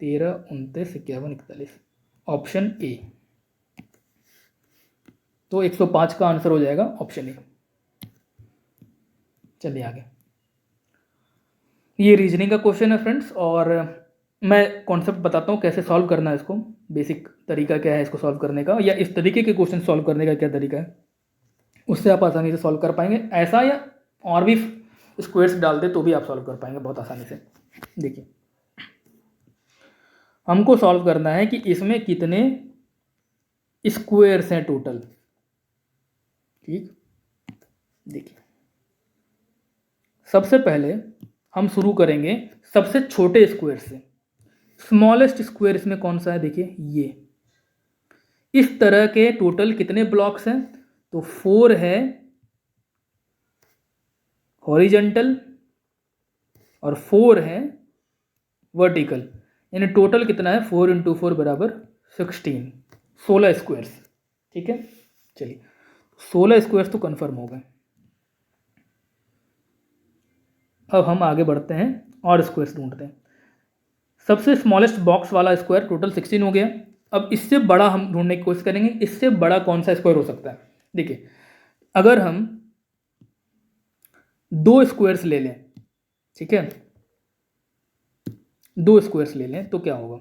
13, 29, 51, 41, ऑप्शन ए। तो 105 का आंसर हो जाएगा ऑप्शन ए। चलिए आगे, ये रीजनिंग का क्वेश्चन है फ्रेंड्स, और मैं कॉन्सेप्ट बताता हूँ कैसे सॉल्व करना है इसको, बेसिक तरीका क्या है इसको सॉल्व करने का, या इस तरीके के क्वेश्चन सॉल्व करने का क्या तरीका है, उससे आप आसानी से सॉल्व कर पाएंगे। ऐसा या और भी स्क्वायर्स डाल दे तो भी आप सॉल्व कर पाएंगे बहुत आसानी से। देखिए, हमको सॉल्व करना है कि इसमें कितने स्क्वायर्स हैं टोटल। ठीक, देखिए सबसे पहले हम शुरू करेंगे सबसे छोटे स्क्वायर से। स्मॉलेस्ट स्क्वायर इसमें कौन सा है, देखिए ये। इस तरह के टोटल कितने ब्लॉक्स हैं, तो 4 है हॉरिजेंटल और 4 है वर्टिकल, यानी टोटल कितना है, 4 × 4 = 16, 16 स्क्वायर्स। ठीक है, चलिए 16 स्क्वायर्स तो कन्फर्म हो गए। अब हम आगे बढ़ते हैं और स्क्वायर्स ढूंढते हैं। सबसे स्मॉलेस्ट बॉक्स वाला स्क्वायर टोटल 16 हो गया। अब इससे बड़ा हम ढूंढने की कोशिश करेंगे, इससे बड़ा कौन सा स्क्वायर हो सकता है। देखिए, अगर हम 2 स्क्वायर्स ले लें, ठीक है, 2 स्क्वायर्स ले लें तो क्या होगा,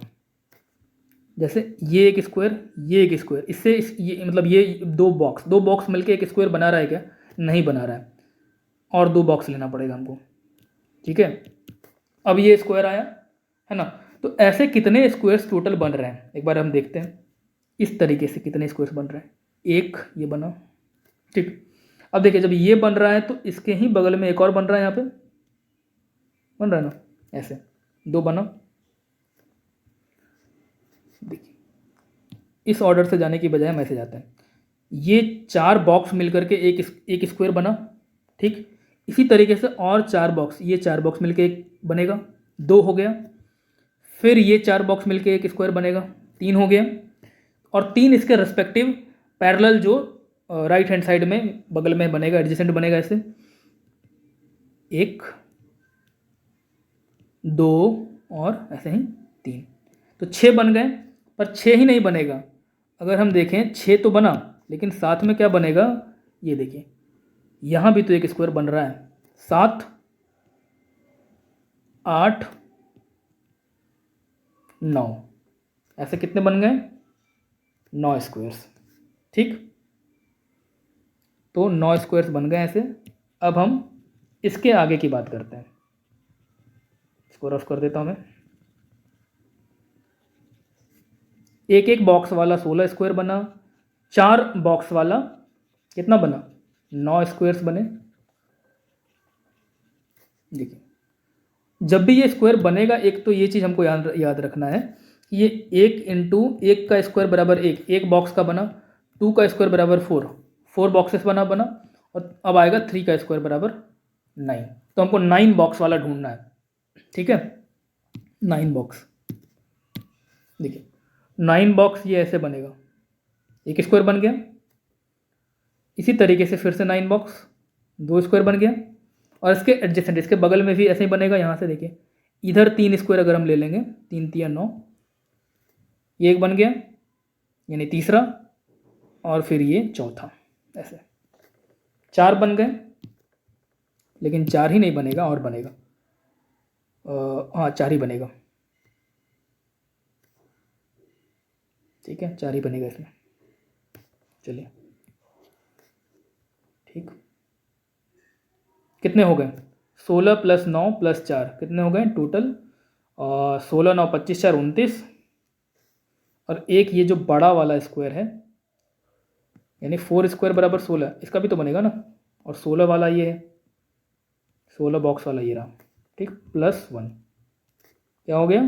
जैसे ये एक स्क्वायर, ये एक स्क्वायर, इससे ये मतलब ये दो बॉक्स मिलके एक स्क्वायर बना रहा है क्या, नहीं बना रहा है, और 2 बॉक्स लेना पड़ेगा हमको। ठीक है, अब ये स्क्वायर आया है ना, तो ऐसे कितने स्क्वायर्स टोटल बन रहे हैं एक बार हम देखते हैं। इस तरीके से कितने स्क्वायर्स बन रहे हैं, एक ये बना। ठीक, अब देखिए जब ये बन रहा है तो इसके ही बगल में एक और बन रहा है, यहाँ पे बन रहा है ना, ऐसे 2 बना। देखिए, इस ऑर्डर से जाने की बजाय हम ऐसे जाते हैं, ये 4 बॉक्स मिलकर के एक स्क्वायर बना। ठीक, इसी तरीके से और 4 बॉक्स, ये 4 बॉक्स मिलके एक बनेगा, 2 हो गया। फिर ये 4 बॉक्स मिलके एक स्क्वायर बनेगा, 3 हो गया। और 3 इसके रेस्पेक्टिव पैरेलल जो राइट हैंड साइड में बगल में बनेगा, एडजेसेंट बनेगा, ऐसे 1, 2 और ऐसे ही 3, तो 6 बन गए। पर 6 ही नहीं बनेगा, अगर हम देखें 6 तो बना, लेकिन साथ में क्या बनेगा, ये देखिए यहाँ भी तो एक स्क्वायर बन रहा है, 7, 8, 9, ऐसे कितने बन गए, 9 स्क्वायर्स। ठीक, तो 9 स्क्वायर्स बन गए ऐसे। अब हम इसके आगे की बात करते हैं, इसको रफ कर देता हूँ मैं। एक एक बॉक्स वाला 16 स्क्वायर बना, 4 बॉक्स वाला कितना बना, 9 स्क्वायर्स बने। देखिए, जब भी ये स्क्वायर बनेगा, एक तो ये चीज़ हमको याद रखना है, ये 1 × 1 का स्क्वायर बराबर 1, एक बॉक्स का बना, 2 का स्क्वायर बराबर 4, 4 बॉक्सेस बना, और अब आएगा 3 का स्क्वायर बराबर 9, तो हमको 9 बॉक्स वाला ढूंढना है। ठीक है, 9 बॉक्स। देखिए 9 बॉक्स ये ऐसे बनेगा, एक स्क्वायर बन गया। इसी तरीके से फिर से 9 बॉक्स, 2 स्क्वायर बन गया। और इसके एडजेसेंट, इसके बगल में भी ऐसे ही बनेगा, यहाँ से देखिए इधर 3 स्क्वायर अगर हम ले लेंगे, 3 × 9, ये एक बन गया, यानी तीसरा, और फिर ये चौथा, ऐसे 4 बन गए। लेकिन 4 ही नहीं बनेगा, और बनेगा, हाँ 4 ही बनेगा। ठीक है, 4 ही बनेगा इसमें। चलिए ठीक, कितने हो गए? 16 + 9 + 4 कितने हो गए टोटल? 16 9 25 4 29, और एक ये जो बड़ा वाला स्क्वायर है यानी 4 स्क्वायर बराबर 16, इसका भी तो बनेगा ना, और 16 वाला ये है, 16 बॉक्स वाला ये रहा, ठीक, +1 क्या हो गया?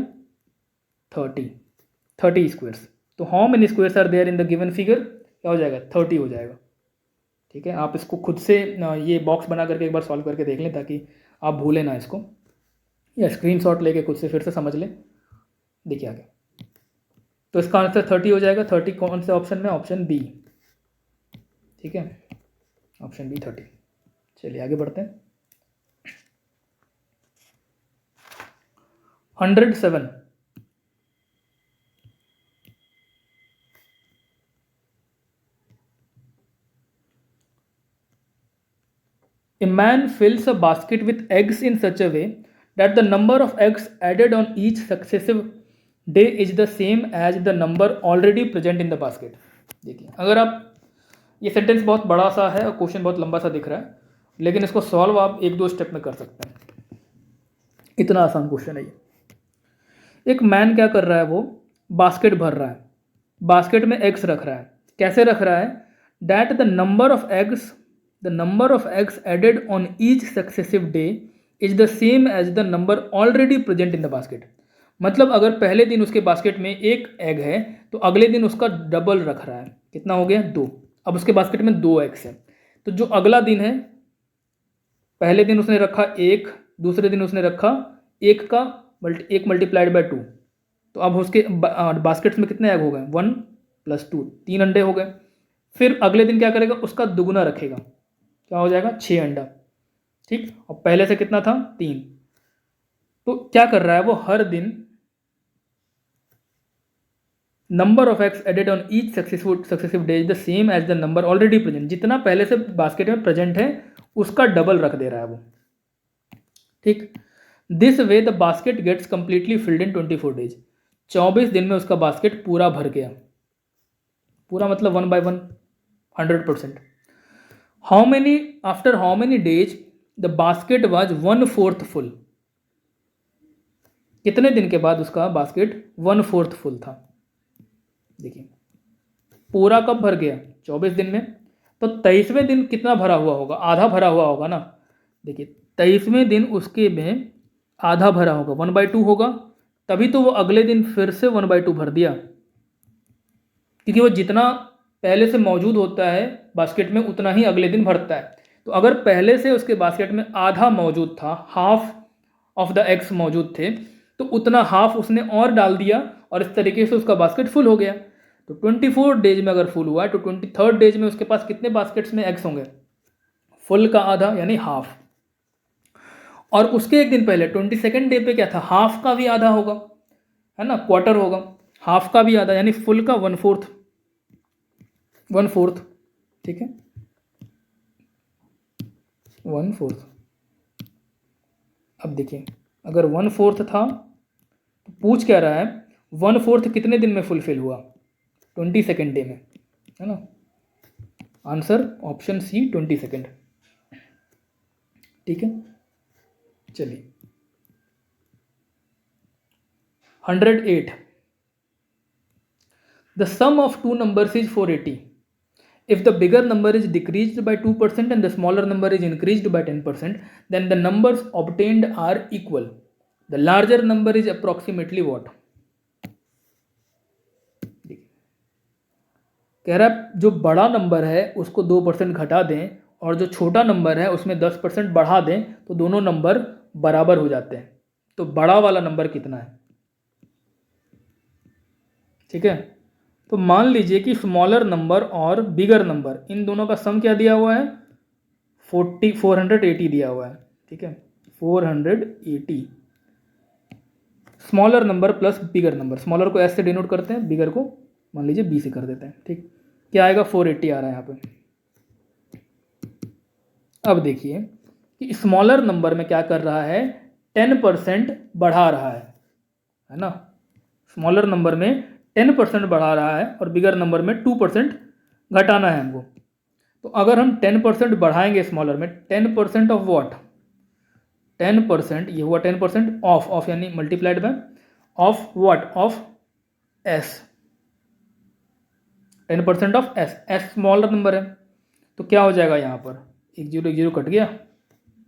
30 स्क्वायर्स। तो how many squares are there in the given figure? क्या हो जाएगा? 30 हो जाएगा। ठीक है, आप इसको खुद से ये बॉक्स बना करके एक बार सॉल्व करके देख लें ताकि आप भूलें ना इसको, या स्क्रीनशॉट लेके खुद से फिर से समझ लें। देखिए आगे, तो इसका आंसर 30 हो जाएगा। 30 कौन से ऑप्शन में? Option B. ठीक है, ऑप्शन बी 30। चलिए आगे बढ़ते हैं। 107, a man fills a basket with eggs in such a way that the number of eggs added on each successive day is the same as the number already present in the basket। देखिए, अगर आप, ये sentence बहुत बड़ा सा है और question बहुत लंबा सा दिख रहा है, लेकिन इसको सॉल्व आप 1-2 स्टेप में कर सकते हैं, इतना आसान क्वेश्चन है ये। एक मैन क्या कर रहा है? वो बास्केट भर रहा है, बास्केट में एग्स रख रहा है। कैसे रख रहा है? That the number of eggs added on each successive day is the same as the number already present in the basket. मतलब अगर पहले दिन उसके बास्केट में 1 एग है तो अगले दिन उसका डबल रख रहा है। कितना हो गया? 2। अब उसके बास्केट में 2 एग्स हैं, तो जो अगला दिन है, पहले दिन उसने रखा 1, दूसरे दिन उसने रखा 1 का 1 मल्टीप्लाइड बाय 2, तो अब उसके बास्केट्स में कितने एग हो गए? 1 + 2, 3 अंडे हो गए। फिर अगले दिन क्या करेगा? उसका दुगुना रखेगा, क्या हो जाएगा? 6 अंडा। ठीक, और पहले से कितना था? 3। तो क्या कर रहा है वो? हर दिन number of eggs added on each successive day is the same as the number already present. जितना पहले से बास्केट में प्रेजेंट है उसका डबल रख दे रहा है वो। ठीक, this way the basket gets completely filled in 24 days. 24 दिन में उसका बास्केट पूरा भर गया। पूरा मतलब 1 by 1, 100%। After how many days the basket was 1/4 full. कितने दिन के बाद उसका बास्केट 1/4 फुल था? देखिए, पूरा कब भर गया? 24 दिन में। तो 23वें दिन कितना भरा हुआ होगा? आधा भरा हुआ होगा ना। देखिए, 23वें दिन उसके में आधा भरा होगा, 1/2 होगा, तभी तो वो अगले दिन फिर से 1/2 भर दिया, क्योंकि वो जितना पहले से मौजूद होता है बास्केट में उतना ही अगले दिन भरता है। तो अगर पहले से उसके बास्केट में आधा मौजूद था, हाफ ऑफ द एग्स मौजूद थे, तो उतना हाफ उसने और डाल दिया और इस तरीके से उसका बास्केट फुल हो गया। तो 24 डेज में अगर फुल हुआ है तो 23rd डेज में उसके पास कितने बास्केट्स में एग्स होंगे? फुल का आधा यानी हाफ। और उसके एक दिन पहले 22nd डे पे क्या था? हाफ का भी आधा होगा, है ना, क्वार्टर होगा, हाफ का भी आधा यानी फुल का 1/4। ठीक है, 1/4। अब देखिए, अगर 1/4 था तो पूछ क्या रहा है? 1/4 कितने दिन में फुलफिल हुआ? 22nd डे में, है ना। Answer option C 22nd। ठीक है, चलिए 108, the sum of 2 numbers is 480। If the bigger number is decreased by 2% and the smaller number is increased by 10%, then the numbers obtained are equal. The larger number is approximately what? कह रहा है जो बड़ा number है उसको 2% घटा दें और जो छोटा नंबर है उसमें 10% बढ़ा दें तो दोनों नंबर बराबर हो जाते हैं। तो बड़ा वाला नंबर कितना है? ठीक है, तो मान लीजिए कि स्मॉलर नंबर और बिगर नंबर, इन दोनों का सम क्या दिया हुआ है? 480 दिया हुआ है। ठीक है, 480 smaller number plus bigger number. Smaller को एस से डिनोट करते हैं, बिगर को मान लीजिए बी से कर देते हैं। ठीक, क्या आएगा? 480 आ रहा है यहाँ पे। अब देखिए कि स्मॉलर नंबर में क्या कर रहा है? 10% बढ़ा रहा है ना। स्मॉलर नंबर में 10% बढ़ा रहा है और बिगर नंबर में 2% घटाना है हमको। तो अगर हम 10% बढ़ाएंगे स्मॉलर में, 10% ऑफ व्हाट, 10% ये हुआ 10% ऑफ यानी multiplied by of what, of S, 10% of S, S smaller number है। तो क्या हो जाएगा यहाँ पर, एक जीरो कट गया,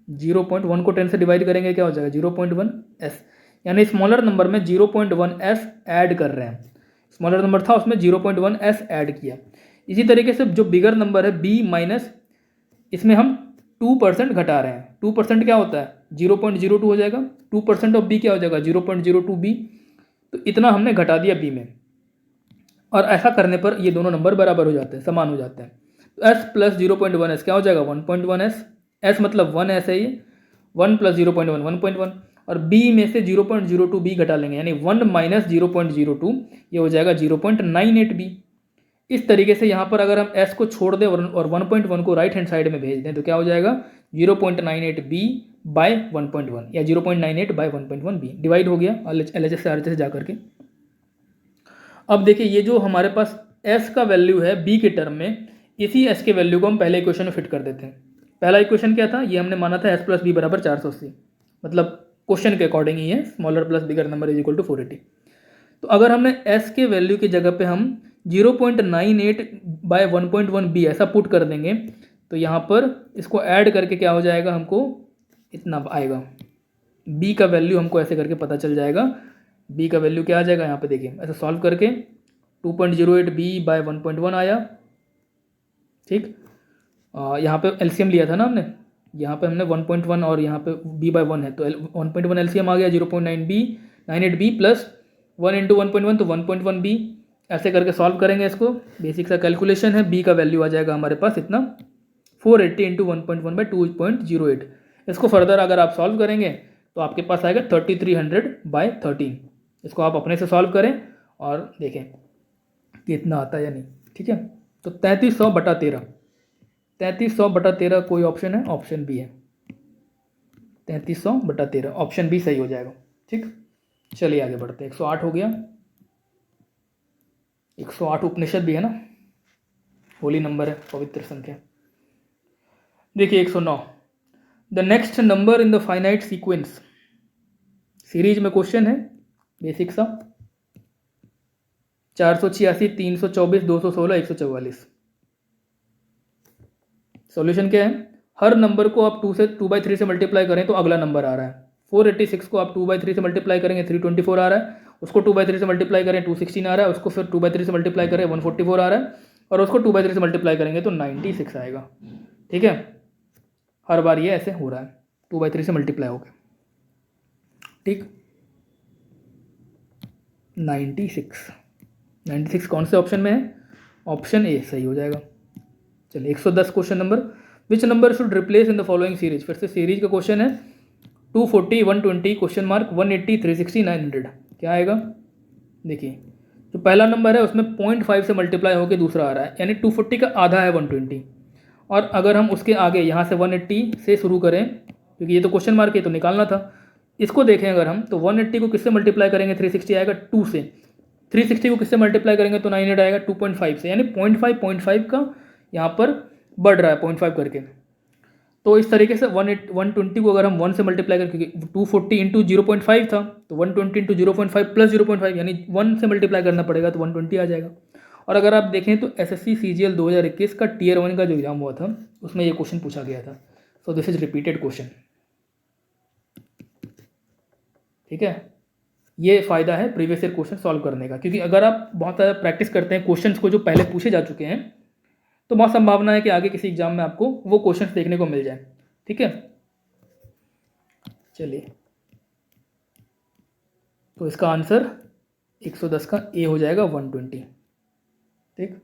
0.1 को 10 से डिवाइड करेंगे क्या हो जाएगा 0.1 एस, यानी स्मॉलर नंबर में 0.1 एस ऐड कर रहे हैं। स्मॉलर नंबर था उसमें 0.1 एस ऐड किया। इसी तरीके से जो बिगर नंबर है बी माइनस, इसमें हम 2% घटा रहे हैं। 2% क्या होता है 0.02 हो जाएगा, 2% ऑफ बी क्या हो जाएगा 0.02 बी। तो इतना हमने घटा दिया बी में, और ऐसा करने पर ये दोनों नंबर बराबर हो जाते हैं, समान हो जाते हैं। तो एस प्लस 0.1 एस क्या हो जाएगा 1.1 एस, एस मतलब 1 एस है ये, 1 प्लस 0.1 1.1, और बी में से 0.02 बी घटा लेंगे यानी 1 माइनस 0.02, ये हो जाएगा 0.98 बी। इस तरीके से यहाँ पर अगर हम s को छोड़ दें और 1.1 को राइट हैंड साइड में भेज दें तो क्या हो जाएगा 0.98 b बाय 1.1 या 0.98 बाय 1.1 b डिवाइड हो गया LHS से RHS जा करके। अब देखिए ये जो हमारे पास s का वैल्यू है b के टर्म में, इसी s के वैल्यू को हम पहले इक्वेशन में फिट कर देते हैं। पहला इक्वेशन क्या था, ये हमने माना था s प्लस बी बराबर 480, मतलब क्वेश्चन के अकॉर्डिंग ही है, smaller plus bigger number is equal to 480। तो अगर हमने s के वैल्यू की जगह पे हम 0.98 बाय 1.1 b ऐसा पुट कर देंगे तो यहाँ पर इसको ऐड करके क्या हो जाएगा, हमको इतना आएगा, b का वैल्यू हमको ऐसे करके पता चल जाएगा। b का वैल्यू क्या आ जाएगा यहाँ पे देखिए, ऐसे सॉल्व करके 2.08 b बाय 1.1 आया, ठीक। यहाँ पे एलसीएम लिया था ना हमने, यहाँ पे हमने 1.1 और यहाँ पे b बाय 1 है तो 1.1 एलसीएम आ गया, 0.98 b प्लस 1 इंटू 1.1 तो 1.1 b। ऐसे करके सॉल्व करेंगे इसको, बेसिक सा कैलकुलेशन है। b का वैल्यू आ जाएगा हमारे पास इतना 480 इंटू 1.1 बाई 2.08। इसको फर्दर अगर आप सॉल्व करेंगे तो आपके पास आएगा 3300 बाई 13। इसको आप अपने से सॉल्व करें और देखें कि इतना आता है या नहीं, ठीक है। तो 3300/13, 3300/13 कोई ऑप्शन है, ऑप्शन बी है, 3300/13 ऑप्शन बी सही हो जाएगा, ठीक। चलिए आगे बढ़ते हैं, 108 हो गया। 108 उपनिषद भी है ना, होली नंबर है, पवित्र संख्या। देखिए 109, the next number in the finite sequence, series में क्वेश्चन है बेसिक सा, 486, 324, 216, 144। सॉल्यूशन क्या है, हर नंबर को आप 2/3 से मल्टीप्लाई करें तो अगला नंबर आ रहा है। 486 को आप 2/3 से मल्टीप्लाई करेंगे 324 आ रहा है, उसको 2/3 से मल्टीप्लाई करें 216 आ रहा है, उसको फिर 2/3 से मल्टीप्लाई करें 144 आ रहा है, और उसको 2/3 से मल्टीप्लाई करेंगे तो 96 आएगा, ठीक है। हर बार ये ऐसे हो रहा है 2/3 से मल्टीप्लाई हो गया, ठीक। 96 कौन से ऑप्शन में है, ऑप्शन ए सही हो जाएगा। चलिए 110 question number, which number should replace in the following series. फिर से सीरीज का क्वेश्चन है, 240, 120, क्वेश्चन मार्क, 180, 360, 900। क्या आएगा, देखिए जो पहला नंबर है उसमें 0.5 से मल्टीप्लाई होकर दूसरा आ रहा है, यानी 240 का आधा है 120, और अगर हम उसके आगे यहाँ से 180 से शुरू करें, क्योंकि ये तो क्वेश्चन मार्क है तो निकालना था, इसको देखें अगर हम तो 180 को किससे मल्टीप्लाई करेंगे 360 आएगा 2 से, 360 को किससे मल्टीप्लाई करेंगे तो 900 आएगा 2.5 से, यानी 0.5 का यहाँ पर बढ़ रहा है 0.5 करके। तो इस तरीके से 120 को अगर हम 1 से मल्टीप्लाई करें, क्योंकि 240 इंटू 0.5 था तो 120 इंटू 0.5 प्लस 0.5 यानी 1 से मल्टीप्लाई करना पड़ेगा तो 120 आ जाएगा। और अगर आप देखें तो SSC CGL 2021 का Tier 1 का जो एग्जाम हुआ था उसमें ये क्वेश्चन पूछा गया था, so this is repeated question, ठीक है। ये फ़ायदा है प्रीवियस ईयर क्वेश्चन सॉल्व करने का, क्योंकि अगर आप बहुत ज़्यादा प्रैक्टिस करते हैं क्वेश्चंस को जो पहले पूछे जा चुके हैं तो बहुत संभावना है कि आगे किसी एग्जाम में आपको वो क्वेश्चंस देखने को मिल जाए, ठीक है। चलिए तो इसका आंसर 110 का ए हो जाएगा 120, ठीक।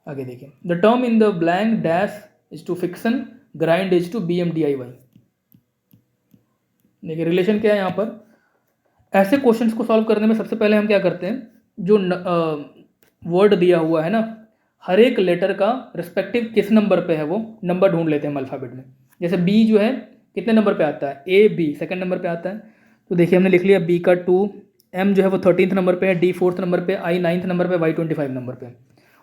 आगे देखिए, the term in the blank dash is to fiction, grind is to BMDIY। देखिए रिलेशन क्या है यहाँ पर, ऐसे क्वेश्चंस को सॉल्व करने में सबसे पहले हम क्या करते हैं, जो वर्ड दिया हुआ है ना, हर एक लेटर का रिस्पेक्टिव किस नंबर पे है वो नंबर ढूंढ लेते हैं हम अल्फ़ाबेट में। जैसे बी जो है कितने नंबर पे आता है, A B सेकंड नंबर पे आता है, तो देखिए हमने लिख लिया बी का 2, एम जो है वो 13th नंबर पे है, डी 4th नंबर पे, आई 9th नंबर पे, वाई 25 नंबर पे।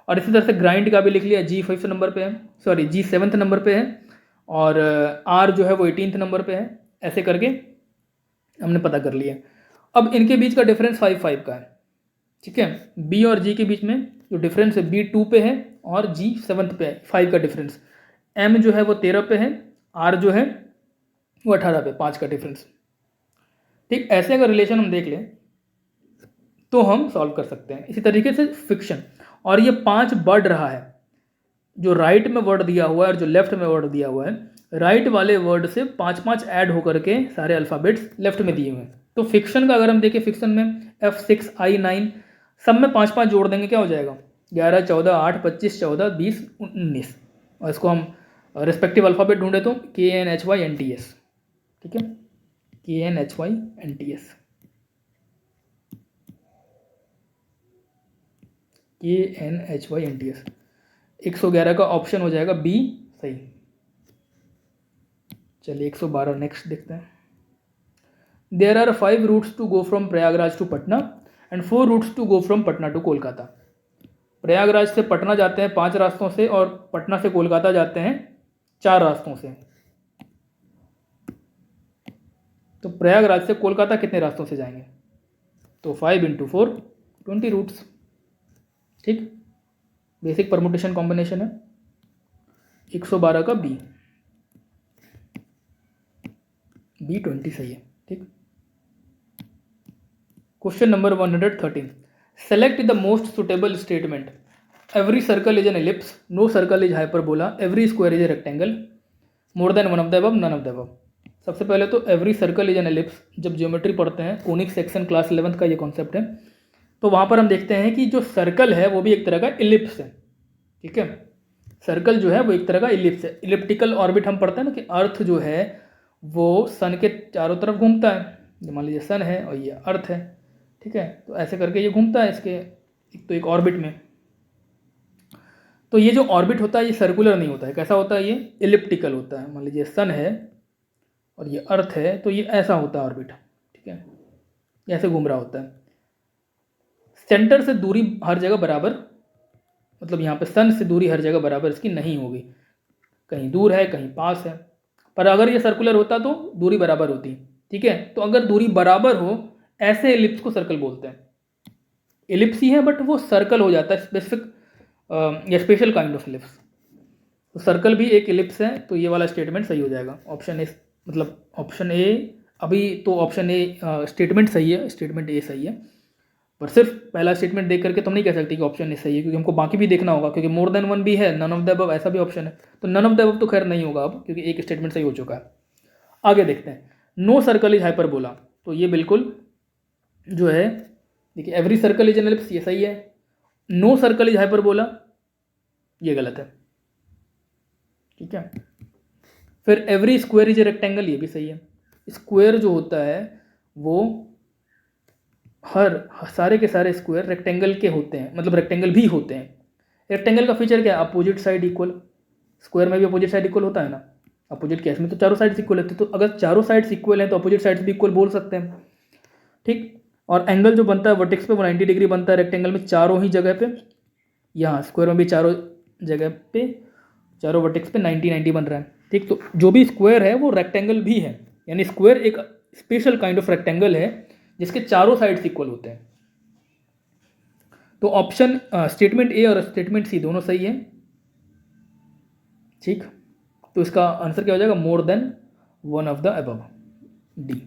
और इसी तरह से ग्राइंड का भी लिख लिया, जी 5th नंबर पे है, सॉरी जी 7th नंबर पे है, और आर जो है वो 18th नंबर पे है। ऐसे करके हमने पता कर लिया। अब इनके बीच का डिफरेंस 5 का है, ठीक है। बी और जी के बीच में जो डिफरेंस है, बी 2 पे है और जी 7th पे है, 5 का डिफरेंस। एम जो है वो 13 पे है, आर जो है वो 18 पे, 5 का डिफरेंस। ठीक, ऐसे अगर रिलेशन हम देख लें तो हम सॉल्व कर सकते हैं। इसी तरीके से फिक्शन, और ये 5 बढ़ रहा है, जो राइट में वर्ड दिया हुआ है और जो लेफ्ट में वर्ड दिया हुआ है, राइट वाले वर्ड से 5 ऐड होकर के सारे अल्फ़ाबेट्स लेफ्ट में दिए हुए हैं। तो फिक्शन का अगर हम देखें, फिक्शन में F6 I9 सब में 5 जोड़ देंगे, क्या हो जाएगा 11 14 8 25 14 20 19। और इसको हम रिस्पेक्टिव अल्फ़ाबेट ढूंढे तो KNHYNTS, ठीक है, KNHYNTS, KNHYNTS। 111 का ऑप्शन हो जाएगा बी सही। चलिए 112 नेक्स्ट देखते हैं। There are 5 routes to go from Prayagraj to Patna and 4 routes to go from Patna to Kolkata. Prayagraj से पटना जाते हैं 5 रास्तों से और पटना से कोलकाता जाते हैं 4 रास्तों से। तो प्रयागराज से कोलकाता कितने रास्तों से जाएंगे? तो 5 × 4 20 रूट्स, ठीक, बेसिक परमुटेशन कॉम्बिनेशन है। 112 का बी 20 सही है, ठीक। Question number 113, select the most suitable statement. Every circle is an ellipse, no circle is hyperbola, every square is a rectangle, more than one of the above, none of the above. सबसे पहले तो every circle is an ellipse, जब geometry पढ़ते हैं, conic section class 11th का ये concept है, तो वहाँ पर हम देखते हैं कि जो सर्कल है वो भी एक तरह का इलिप्स है, ठीक है। सर्कल जो है वो एक तरह का इलिप्स है। इलिप्टिकल ऑर्बिट हम पढ़ते हैं ना कि अर्थ जो है वो सन के चारों तरफ घूमता है। मान लीजिए सन है और ये अर्थ है, ठीक है, तो ऐसे करके ये घूमता है इसके एक ऑर्बिट में। तो ये जो ऑर्बिट होता है ये सर्कुलर नहीं होता है, कैसा होता है, ये इलिप्टिकल होता है। मान लीजिए सन है और ये अर्थ है, तो ये ऐसा होता है ऑर्बिट, ठीक है, ऐसे घूम रहा होता है। सेंटर से दूरी हर जगह बराबर, मतलब यहाँ पे सन से दूरी हर जगह बराबर इसकी नहीं होगी, कहीं दूर है कहीं पास है। पर अगर ये सर्कुलर होता तो दूरी बराबर होती, ठीक है। तो अगर दूरी बराबर हो, ऐसे एलिप्स को सर्कल बोलते हैं। एलिप्स ही है बट वो सर्कल हो जाता है, स्पेसिफिक या स्पेशल काइंड ऑफ एलिप्स। तो सर्कल भी एक एलिप्स है, तो ये वाला स्टेटमेंट सही हो जाएगा। ऑप्शन ए, मतलब ऑप्शन ए, अभी तो ऑप्शन ए स्टेटमेंट सही है, स्टेटमेंट ए सही है। पर सिर्फ पहला स्टेटमेंट देख करके तुम नहीं कह सकते कि ऑप्शन ए सही है, क्योंकि हमको बाकी भी देखना होगा, क्योंकि मोर देन वन भी है, नन ऑफ द अबव ऐसा भी ऑप्शन है। तो नन ऑफ द अबव तो खैर नहीं होगा अब, क्योंकि एक स्टेटमेंट सही हो चुका है। आगे देखते हैं, नो सर्कल इज हाइपरबोला, तो ये बिल्कुल जो है, देखिए every circle is an ellipse, ये सही है। नो सर्कल इज हाइपरबोला, ये गलत है, ठीक है। फिर every square is a rectangle, ये भी सही है। स्क्वायर जो होता है वो हर सारे के सारे स्क्वायर रेक्टेंगल के होते हैं, मतलब रेक्टेंगल भी होते हैं। रेक्टेंगल का फीचर क्या है, अपोजिट साइड इक्वल। स्क्वायर में भी अपोजिट साइड इक्वल होता है ना, अपोजिट केस में तो चारों साइड्स इक्वल होते हैं। तो अगर चारों साइड्स इक्वल हैं तो अपोजिट साइड्स भी इक्वल बोल सकते हैं, ठीक। और एंगल जो बनता है वर्टेक्स पे वो 90 डिग्री बनता है रेक्टेंगल में, चारों ही जगह पे। यहाँ स्क्वायर में भी चारों जगह पे, चारों वर्टेक्स पे 90 बन रहा है, ठीक। तो जो भी स्क्वायर है वो रेक्टेंगल भी है, यानी स्क्वायर एक स्पेशल काइंड ऑफ रेक्टेंगल है जिसके चारों साइड्स इक्वल होते हैं। तो ऑप्शन स्टेटमेंट ए और स्टेटमेंट सी दोनों सही है, ठीक। तो इसका आंसर क्या हो जाएगा, more than one of the above, D.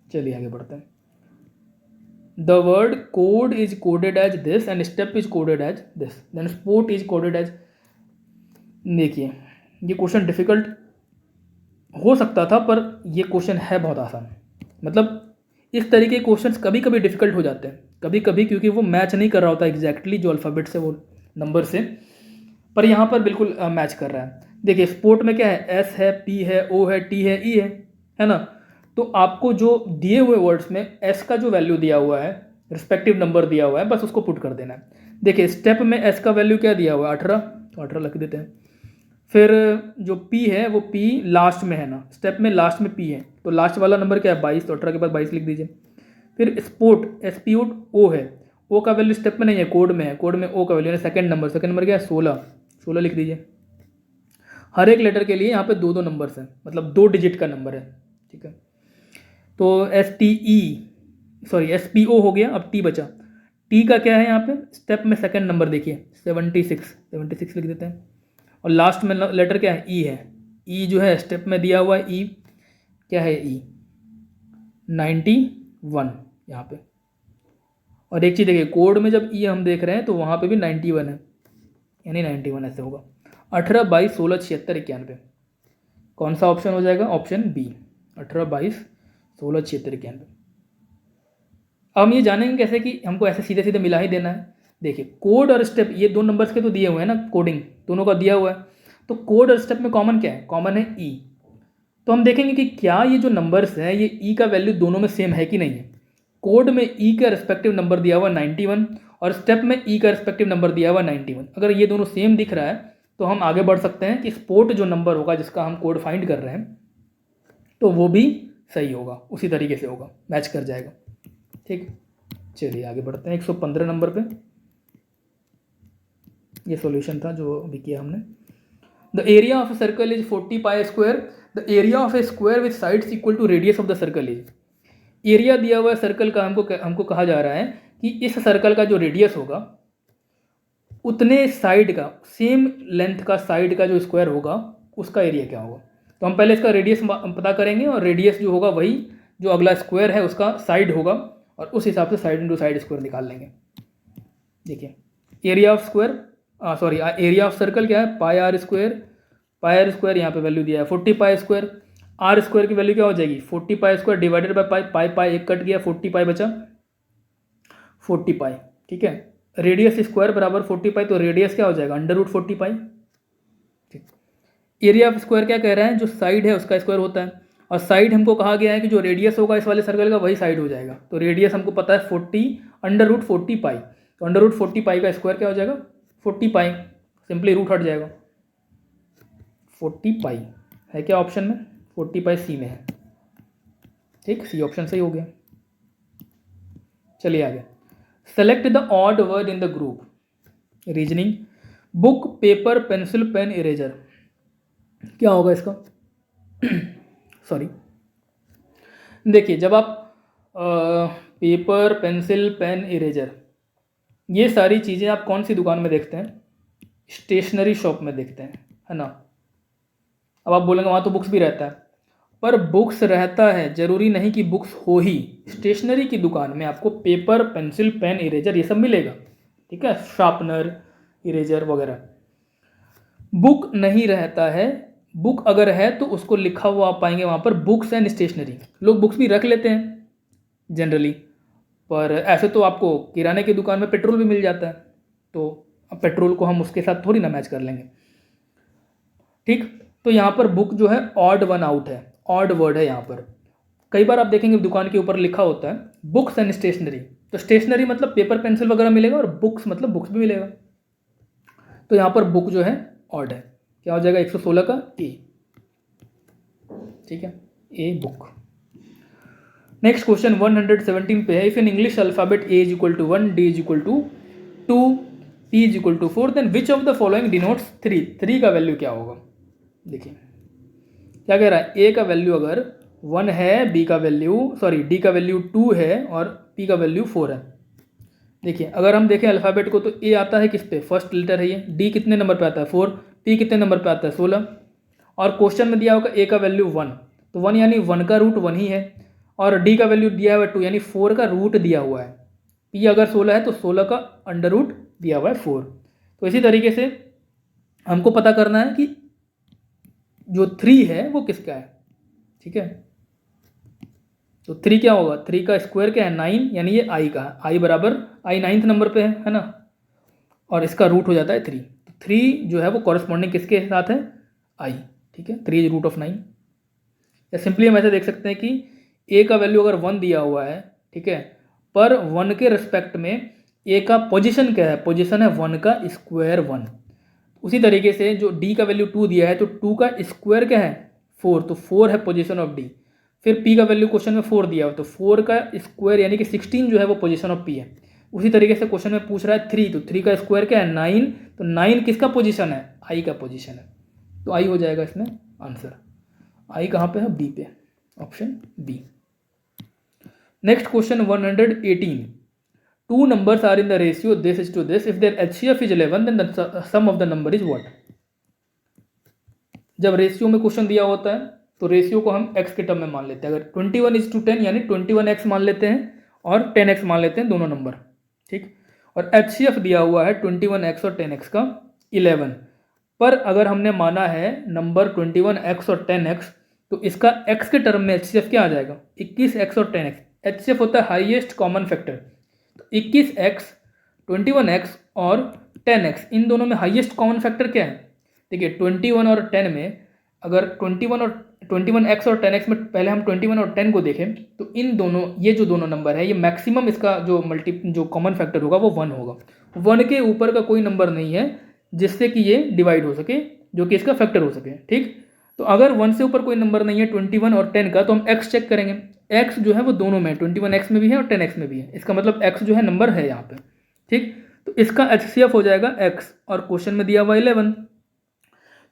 चलिए आगे बढ़ते हैं। The word code is coded as this and step is coded as this, then sport is coded as. देखिए ये क्वेश्चन डिफिकल्ट हो सकता था, पर ये क्वेश्चन है बहुत आसान। मतलब इस तरीके के क्वेश्चंस कभी कभी डिफिकल्ट हो जाते हैं, कभी कभी, क्योंकि वो मैच नहीं कर रहा होता एग्जैक्टली जो अल्फ़ाबेट से वो नंबर से, पर यहाँ पर बिल्कुल मैच कर रहा है। देखिए स्पोर्ट में क्या है, एस है, पी है, ओ है, टी है, ई है ना। तो आपको जो दिए हुए वर्ड्स में एस का जो वैल्यू दिया हुआ है, रिस्पेक्टिव नंबर दिया हुआ है, बस उसको पुट कर देना है। देखिए स्टेप में एस का वैल्यू क्या दिया हुआ है, 18, तो 18 लिख देते हैं। फिर जो पी है वो पी लास्ट में है ना, स्टेप में लास्ट में पी है, तो लास्ट वाला नंबर क्या है 22, तो 18 के बाद 22 लिख दीजिए। फिर स्पोर्ट एसपीओ ओ है, ओ का वैल्यू स्टेप में नहीं है, कोड में है, कोड में ओ का वैल्यू है सेकंड नंबर क्या है 16, 16 लिख दीजिए। हर एक लेटर के लिए यहाँ पे 2 नंबर्स हैं, मतलब 2 डिजिट का नंबर है, ठीक है। तो एस पी ओ हो गया, अब टी बचा। टी का क्या है यहाँ पे स्टेप में सेकंड नंबर देखिए 76 लिख देते हैं। और लास्ट में लेटर क्या है ई है, ई जो है स्टेप में दिया हुआ है, ई क्या है ई 91 यहाँ पे। और एक चीज़ देखिए कोड में जब ई हम देख रहे हैं तो वहाँ पे भी 91 है, यानी 91 ऐसे होगा। 18 22 16 76 91, कौन सा ऑप्शन हो जाएगा, ऑप्शन बी 18 22 16 76 91। अब हम ये जानेंगे कैसे कि हमको ऐसे सीधे सीधे मिला ही देना है। देखिए कोड और स्टेप ये 2 नंबर्स के तो दिए हुए हैं ना, कोडिंग दोनों का दिया हुआ है, तो कोड और स्टेप में कॉमन क्या है, कॉमन है ई। तो हम देखेंगे कि क्या ये जो नंबर्स हैं ये ई का वैल्यू दोनों में सेम है कि नहीं है। कोड में ई का रिस्पेक्टिव नंबर दिया हुआ 91 और स्टेप में ई का रिस्पेक्टिव नंबर दिया हुआ 91। अगर ये दोनों सेम दिख रहा है तो हम आगे बढ़ सकते हैं कि स्पोर्ट जो नंबर होगा जिसका हम कोड फाइंड कर रहे हैं तो वो भी सही होगा, उसी तरीके से होगा, मैच कर जाएगा। ठीक, चलिए आगे बढ़ते हैं 115 नंबर पे। ये सॉल्यूशन था जो अभी किया हमने। The area of a circle is 40 pi square, the area of a square with sides equal to radius of the circle is. Area दिया हुआ है सर्कल का, हमको कहा जा रहा है कि इस सर्कल का जो रेडियस होगा उतने साइड का, सेम लेंथ का साइड का जो स्क्वायर होगा उसका एरिया क्या होगा। तो हम पहले इसका रेडियस पता करेंगे और रेडियस जो होगा वही जो अगला स्क्वायर है उसका साइड होगा और उस हिसाब से साइड इंटू साइड स्क्वायर निकाल लेंगे। देखिए area of square area of circle क्या है पाई आर स्क्वायर यहाँ पे वैल्यू दिया है 40 पाई स्क्वायर। आर स्क्वायर की वैल्यू क्या हो जाएगी 40 pi square divided by pi, pi एक कट गया 40 पाई बचा 40 पाई, ठीक है। रेडियस स्क्वायर बराबर 40 पाई, तो रेडियस क्या हो जाएगा √40 पाई, ठीक। एरिया ऑफ स्क्वायर क्या कह रहा है जो साइड है उसका स्क्वायर होता है और साइड हमको कहा गया है कि जो रेडियस होगा इस वाले सर्कल का वही साइड हो जाएगा, तो रेडियस हमको पता है 40 √40 पाई, तो √40 पाई का स्क्वायर क्या हो जाएगा 40 पाई, सिंपली रूट हट जाएगा 40 पाई है क्या ऑप्शन में, 40 पाई सी में है, ठीक, सी ऑप्शन सही हो गया। चलिए आगे, select the odd word in the group. Reasoning, book paper pencil pen eraser, क्या होगा इसका सॉरी, देखिए जब आप पेपर पेंसिल पेन इरेजर ये सारी चीज़ें आप कौन सी दुकान में देखते हैं, स्टेशनरी शॉप में देखते हैं, है ना। अब आप बोलेंगे वहाँ तो बुक्स भी रहता है, पर बुक्स रहता है ज़रूरी नहीं कि बुक्स हो ही। स्टेशनरी की दुकान में आपको पेपर पेंसिल पेन इरेजर ये सब मिलेगा, ठीक है, शार्पनर इरेजर वगैरह। बुक नहीं रहता है, बुक अगर है तो उसको लिखा हुआ आप पाएंगे वहाँ पर बुक्स एंड स्टेशनरी। लोग बुक्स भी रख लेते हैं जनरली, पर ऐसे तो आपको किराने की दुकान में पेट्रोल भी मिल जाता है, तो अब पेट्रोल को हम उसके साथ थोड़ी ना मैच कर लेंगे, ठीक। तो यहाँ पर बुक जो है ऑड वन आउट है, ऑड वर्ड है यहाँ पर। कई बार आप देखेंगे दुकान के ऊपर लिखा होता है बुक्स एंड स्टेशनरी, तो स्टेशनरी मतलब पेपर पेंसिल वगैरह मिलेगा और बुक्स मतलब बुक्स भी मिलेगा, तो यहाँ पर बुक जो है ऑड है, क्या हो जाएगा 116 का ए, ठीक है, ए बुक। नेक्स्ट क्वेश्चन 117 पे है, if in English alphabet A is equal to 1, D is equal to 2, P is equal to 4, then which of the following denotes 3। 3 का वैल्यू क्या होगा, देखिए क्या कह रहा है, ए का वैल्यू अगर 1 है, डी का वैल्यू 2 है और पी का वैल्यू 4 है। देखिए अगर हम देखें अल्फ़ाबेट को तो ए आता है किस पे, फर्स्ट लेटर है ये, डी कितने नंबर पे आता है 4, पी कितने नंबर पे आता है 16, और क्वेश्चन में दिया होगा ए का वैल्यू 1, तो 1 यानी 1 का रूट 1 ही है, और डी का वैल्यू दिया हुआ है 2 यानी 4 का रूट दिया हुआ है, पी अगर 16 है तो 16 का अंडर रूट दिया हुआ है 4। तो इसी तरीके से हमको पता करना है कि जो 3 है वो किसका है, ठीक है। तो 3 क्या होगा, 3 का स्क्वायर क्या है 9, यानी ये आई का है, आई बराबर आई 9th नंबर पे है ना, और इसका रूट हो जाता है 3, तो 3 जो है वो कॉरस्पॉन्डिंग किसके साथ है आई, ठीक है, 3 रूट ऑफ 9। या सिंपली हम ऐसे देख सकते हैं कि ए का वैल्यू अगर 1 दिया हुआ है, ठीक है, पर 1 के रिस्पेक्ट में ए का पोजीशन क्या है, पोजीशन है 1 का स्क्वायर 1, उसी तरीके से जो डी का वैल्यू 2 दिया है तो 2 का स्क्वायर क्या है 4, तो 4 है पोजीशन ऑफ डी। फिर पी का वैल्यू क्वेश्चन में 4 दिया हो तो 4 का स्क्वायर यानी कि 16 जो है वो पोजीशन ऑफ पी है। उसी तरीके से क्वेश्चन में पूछ रहा है 3, तो 3 का स्क्वायर क्या है 9, तो 9 किसका पोजीशन है आई का पोजीशन है, तो आई हो जाएगा इसमें आंसर। आई कहाँ पे है बी पे, option B. Next question 118, two numbers are in the ratio this is to this, if their HCF is 11 then the sum of the number is what. जब रेशियो में क्वेश्चन दिया होता है तो रेशियो को हम x के टर्म में मान लेते हैं। अगर 21:10 यानी 21x मान लेते हैं और 10x मान लेते हैं दोनों नंबर, ठीक। और HCF दिया हुआ है 21x और 10x का 11, पर अगर हमने माना है नंबर 21x और 10x तो इसका x के टर्म में HCF क्या आ जाएगा 21x और 10x। HCF होता है हाईएस्ट कॉमन फैक्टर, तो 21x 21x और 10x इन दोनों में हाईएस्ट कॉमन फैक्टर क्या है। देखिए 21 और 10 में अगर 21x और 10x में पहले हम 21 और 10 को देखें तो इन दोनों ये जो दोनों नंबर है ये मैक्सिमम इसका जो कॉमन फैक्टर होगा वो 1 होगा। 1 के ऊपर का कोई नंबर नहीं है जिससे कि ये डिवाइड हो सके, जो कि इसका फैक्टर हो सके, ठीक। तो अगर 1 से ऊपर कोई नंबर नहीं है 21 और 10 का तो हम x चेक करेंगे। x जो है वो दोनों में 21x में भी है और 10x में भी है, इसका मतलब x जो है नंबर है यहाँ पे, ठीक। तो इसका HCF हो जाएगा x और क्वेश्चन में दिया हुआ 11,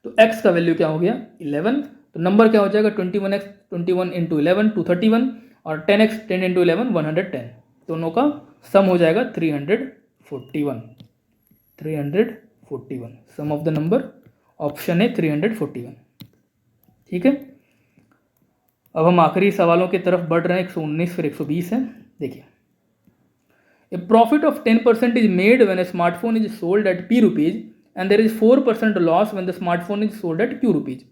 तो x का वैल्यू क्या हो गया 11, तो नंबर क्या हो जाएगा 21x 21 इंटू 11 231 और 10x 10 इंटू 11 110, दोनों का सम हो जाएगा 341। सम ऑफ द नंबर ऑप्शन है 341, ठीक है। अब हम आखिरी सवालों की तरफ बढ़ रहे हैं, 119 फिर 120 है। देखिए, a profit of 10% is made when a smartphone is sold at p rupees and there is 4% loss when the smartphone is sold at q rupees.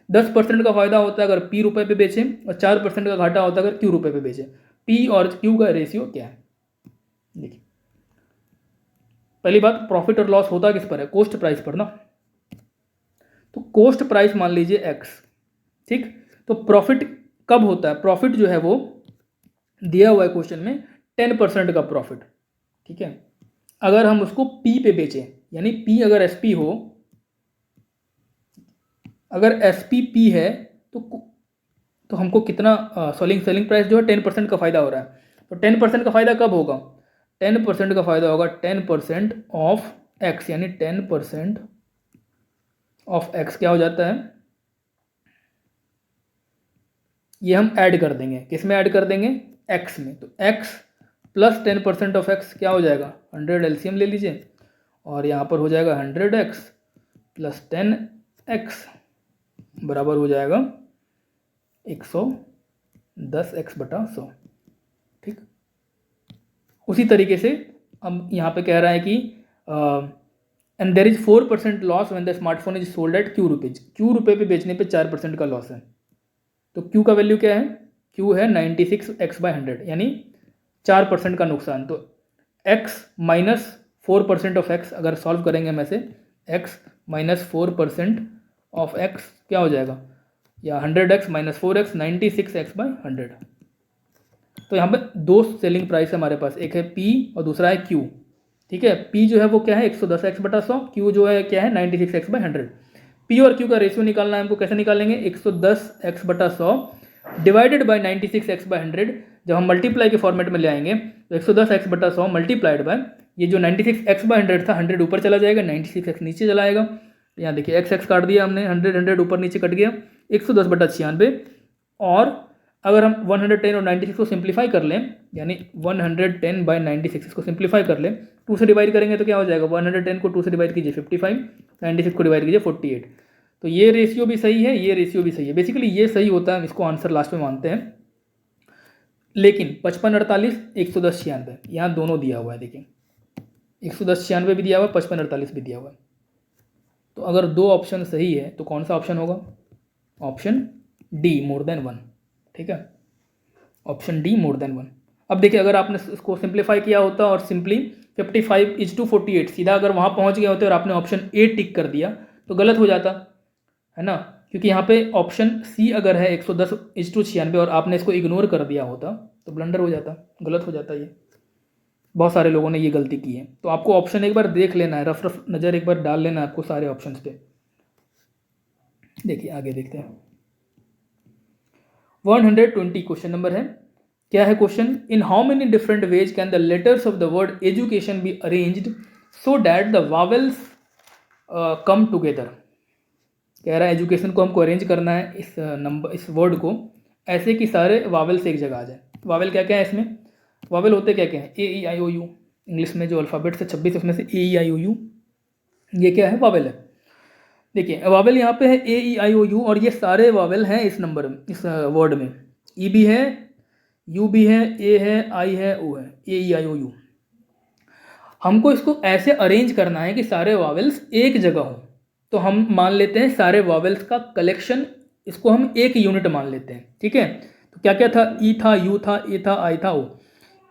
10% का फायदा होता है अगर p रुपए पे बेचें और 4% का घाटा होता है अगर q रुपए पे बेचें। p और q का रेशियो क्या है। देखिए, पहली बात प्रॉफिट और लॉस होता किस पर है, कॉस्ट प्राइस पर ना, तो कॉस्ट प्राइस मान लीजिए x, ठीक। तो प्रॉफिट कब होता है, प्रॉफिट जो है वो दिया हुआ है क्वेश्चन में 10% का प्रॉफिट, ठीक है। अगर हम उसको p पे बेचें यानी p अगर SP हो, अगर SP p है तो हमको कितना सेलिंग प्राइस जो है 10% का फायदा हो रहा है। तो 10% का फायदा कब होगा, 10% का फायदा होगा 10% ऑफ x, यानी 10% ऑफ x क्या हो जाता है, ये हम ऐड कर देंगे, किस में ऐड कर देंगे x में, तो x प्लस 10% ऑफ x क्या हो जाएगा 100, एलसीएम ले लीजिए और यहाँ पर हो जाएगा 100x प्लस 10x बराबर हो जाएगा 110x बटा 100, ठीक। उसी तरीके से हम यहाँ पे कह रहा है कि and there is 4% loss when the smartphone is sold at q rupees. q रुपए पे बेचने पे 4% का लॉस है, तो q का वैल्यू क्या है, q है 96x/100 यानी 4% का नुकसान। तो x माइनस 4% ऑफ x अगर सॉल्व करेंगे हम ऐसे, x माइनस 4% ऑफ x क्या हो जाएगा, या 100x माइनस 4x 96x/100। तो यहाँ पे दो सेलिंग प्राइस है हमारे पास, एक है p और दूसरा है q, ठीक है। p जो है वो क्या है 110x बटा 100, q जो है क्या है 96x/100। p और q का रेशियो निकालना है हमको, कैसे निकालेंगे 110x बटा 100 डिवाइडेड बाई 96x/100। जब हम मल्टीप्लाई के फॉर्मेट में ले आएंगे तो 110x बटा 100 मल्टीप्लाइड बाय ये जो 96x/100 था, 100 ऊपर चला जाएगा 96x नीचे चला आएगा। यहाँ देखिए x काट दिया हमने, 100 ऊपर नीचे कट गया, 110 बटा 96। और अगर हम 110 और 96 को सिंप्लीफाई कर लें, यानी 110 बाई 96 इसको सिंप्लीफाई कर लें, 2 से डिवाइड करेंगे तो क्या हो जाएगा, 110 को 2 से डिवाइड कीजिए 55, 96 को डिवाइड कीजिए 48। तो ये रेशियो भी सही है, ये रेशियो भी सही है, बेसिकली ये सही होता है, हम इसको आंसर लास्ट में मानते हैं। लेकिन 55 48 110 96 यहाँ दोनों दिया हुआ है, देखिए 110 96 भी दिया हुआ है, 55 48 भी दिया हुआ है। तो अगर दो ऑप्शन सही है तो कौन सा ऑप्शन होगा, ऑप्शन डी मोर देन 1, ठीक है, ऑप्शन डी मोर देन 1। अब देखिए अगर आपने इसको सिंप्लीफाई किया होता और सिंपली 55:48 सीधा अगर वहाँ पहुँच गए होते और आपने ऑप्शन ए टिक कर दिया तो गलत हो जाता है ना, क्योंकि यहाँ पे ऑप्शन सी अगर है 110:96 और आपने इसको इग्नोर कर दिया होता तो ब्लंडर हो जाता, गलत हो जाता ये। बहुत सारे लोगों ने ये गलती की है। तो आपको ऑप्शन एक बार देख लेना है, रफ रफ नज़र एक बार डाल लेना है आपको सारे ऑप्शंस पे। देखिए आगे देखते हैं। 120 क्वेश्चन नंबर है। क्या है question? In how many different ways can the letters of the word education be arranged so that the vowels come together. कह रहा है एजुकेशन को हमको अरेंज करना है इस वर्ड को ऐसे कि सारे वावेल्स एक जगह आ जाए। वावेल क्या क्या है इसमें? वावेल होते क्या क्या है? ए ई आई ओ यू। इंग्लिश में जो अल्फ़ाबेट्स है 26, उसमें से ए ई आई ओ यू ये क्या है? वावेल है। देखिए वावेल यहाँ पे है ए ई आई ओ यू, और ये सारे वावेल हैं इस वर्ड में। ई भी है, यू भी है, ए है, आई है, ओ है, ए ई आई ओ यू। हमको इसको ऐसे अरेंज करना है कि सारे वावेल्स एक जगह हों। तो हम मान लेते हैं सारे वावेल्स का कलेक्शन, इसको हम एक यूनिट मान लेते हैं। ठीक है, तो क्या क्या था? ई था, यू था, ए था, आई था, ओ।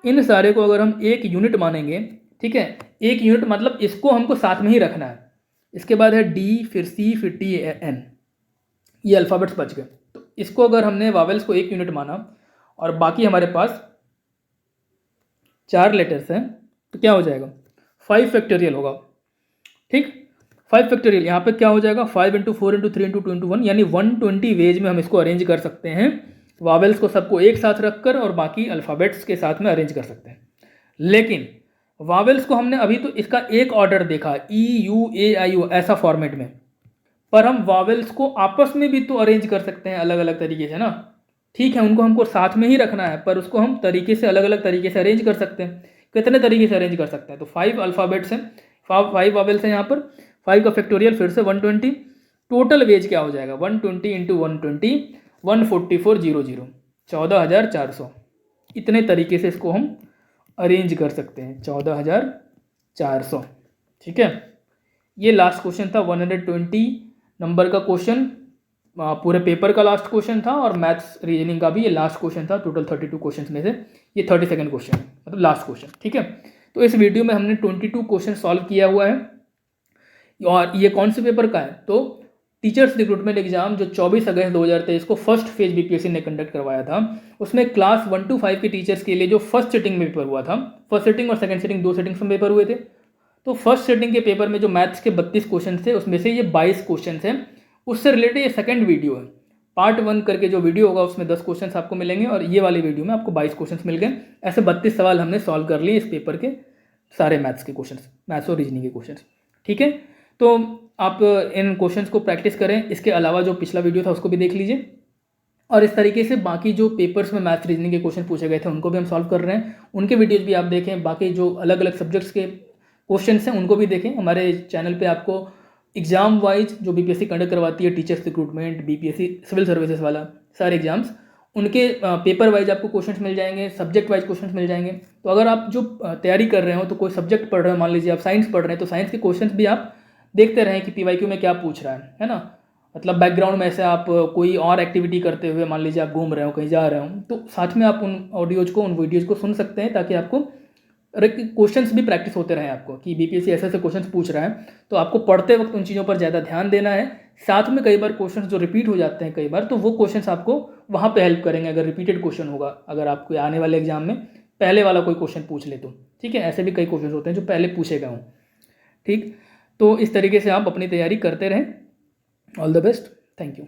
इन सारे को अगर हम एक यूनिट मानेंगे, ठीक है, एक यूनिट मतलब इसको हमको साथ में ही रखना है। इसके बाद है डी, फिर सी, फिर टी, एन, ये अल्फ़ाबेट्स बच गए। तो इसको अगर हमने वावेल्स को एक यूनिट माना और बाकी हमारे पास 4 लेटर्स हैं, तो क्या हो जाएगा? 5 फैक्टोरियल होगा। ठीक, 5 फैक्टोरियल यहाँ पे क्या हो जाएगा? 5 इंटू 4 इंटू 3 इंटू 2 इंटू 1, यानी 120 वेज में हम इसको अरेंज कर सकते हैं। वावेल्स को सबको एक साथ रखकर और बाकी अल्फ़ाबेट्स के साथ में अरेंज कर सकते हैं। लेकिन वावेल्स को हमने अभी तो इसका एक ऑर्डर देखा, ई यू ए आई ओ ऐसा फॉर्मेट में, पर हम वावेल्स को आपस में भी तो अरेंज कर सकते हैं अलग अलग तरीके से ना। ठीक है, उनको हमको साथ में ही रखना है, पर उसको हम तरीके से अलग अलग तरीके से अरेंज कर सकते हैं। कितने तरीके से अरेंज कर सकते हैं? तो 5 अल्फ़ाबेट्स हैं, 5 वावेल्स हैं यहाँ पर, 5 का फैक्टोरियल फिर से 120। टोटल वेज क्या हो जाएगा? 120 इंटू 120, 14400, 14,400। इतने तरीके से इसको हम अरेंज कर सकते हैं, 14,400। ठीक है, ये लास्ट क्वेश्चन था 120 नंबर का क्वेश्चन, पूरे पेपर का लास्ट क्वेश्चन था, और मैथ्स रीजनिंग का भी ये लास्ट क्वेश्चन था। टोटल 32 क्वेश्चन में से ये 32nd क्वेश्चन है, मतलब लास्ट क्वेश्चन। ठीक है, तो इस वीडियो में हमने 22 क्वेश्चन सॉल्व किया हुआ है। और ये कौन से पेपर का है? तो टीचर्स रिक्रूटमेंट एग्जाम जो 24 अगस्त 2023 को फर्स्ट फेज बीपीएससी ने कंडक्ट करवाया था, उसमें क्लास 1 to 5 के टीचर्स के लिए जो फर्स्ट सिटिंग में पेपर हुआ था, फर्स्ट सिटिंग और सेकंड सिटिंग 2 सिटिंग्स में पेपर हुए थे। तो फर्स्ट सिटिंग के पेपर में जो मैथ्स के 32 क्वेश्चन थे, उसमें से ये 22 क्वेश्चन हैं। उससे रिलेटेड ये सेकंड वीडियो है, पार्ट 1 करके जो वीडियो होगा उसमें 10 क्वेश्चन आपको मिलेंगे, और ये वाली वीडियो में आपको 22 क्वेश्चन मिल गए। ऐसे 32 सवाल हमने सॉल्व कर लिए इस पेपर के, सारे मैथ्स के क्वेश्चन, मैथ्स और रीजनिंग के क्वेश्चन। ठीक है, तो आप इन क्वेश्चंस को प्रैक्टिस करें। इसके अलावा जो पिछला वीडियो था उसको भी देख लीजिए, और इस तरीके से बाकी जो पेपर्स में मैथ्स रीजनिंग के क्वेश्चन पूछे गए थे उनको भी हम सॉल्व कर रहे हैं, उनके वीडियोज़ भी आप देखें। बाकी जो अलग अलग सब्जेक्ट्स के क्वेश्चन हैं उनको भी देखें। हमारे चैनल पे आपको एग्जाम वाइज जो बीपीएससी कंडक्ट करवाती है, teachers recruitment, BPSC civil services वाला सारे एग्जाम्स, उनके पेपर वाइज आपको क्वेश्चंस मिल जाएंगे, सब्जेक्ट वाइज क्वेश्चंस मिल जाएंगे। तो अगर आप जो तैयारी कर रहे हो, तो कोई सब्जेक्ट पढ़ रहे हो, मान लीजिए आप साइंस पढ़ रहे हैं, तो साइंस के क्वेश्चंस भी आप देखते रहें कि पीवाईक्यू में क्या पूछ रहा है ना। मतलब बैकग्राउंड में ऐसे आप कोई और एक्टिविटी करते हुए, मान लीजिए आप घूम रहे हो, कहीं जा रहे हो, तो साथ में आप उन ऑडियोज को, उन वीडियोज़ को सुन सकते हैं, ताकि आपको क्वेश्चंस भी प्रैक्टिस होते रहें आपको, कि बीपीएससी ऐसे ऐसे क्वेश्चंस पूछ रहा है। तो आपको पढ़ते वक्त उन चीज़ों पर ज़्यादा ध्यान देना है। साथ में कई बार क्वेश्चंस जो रिपीट हो जाते हैं कई बार, तो वो क्वेश्चंस आपको वहाँ पे हेल्प करेंगे अगर रिपीटेड क्वेश्चन होगा, अगर आपको आने वाले एग्जाम में पहले वाला कोई क्वेश्चन पूछ ले तो। ठीक है, ऐसे भी कई क्वेश्चन होते हैं जो पहले पूछे गए हों। ठीक, तो इस तरीके से आप अपनी तैयारी करते रहें। All the best, thank you.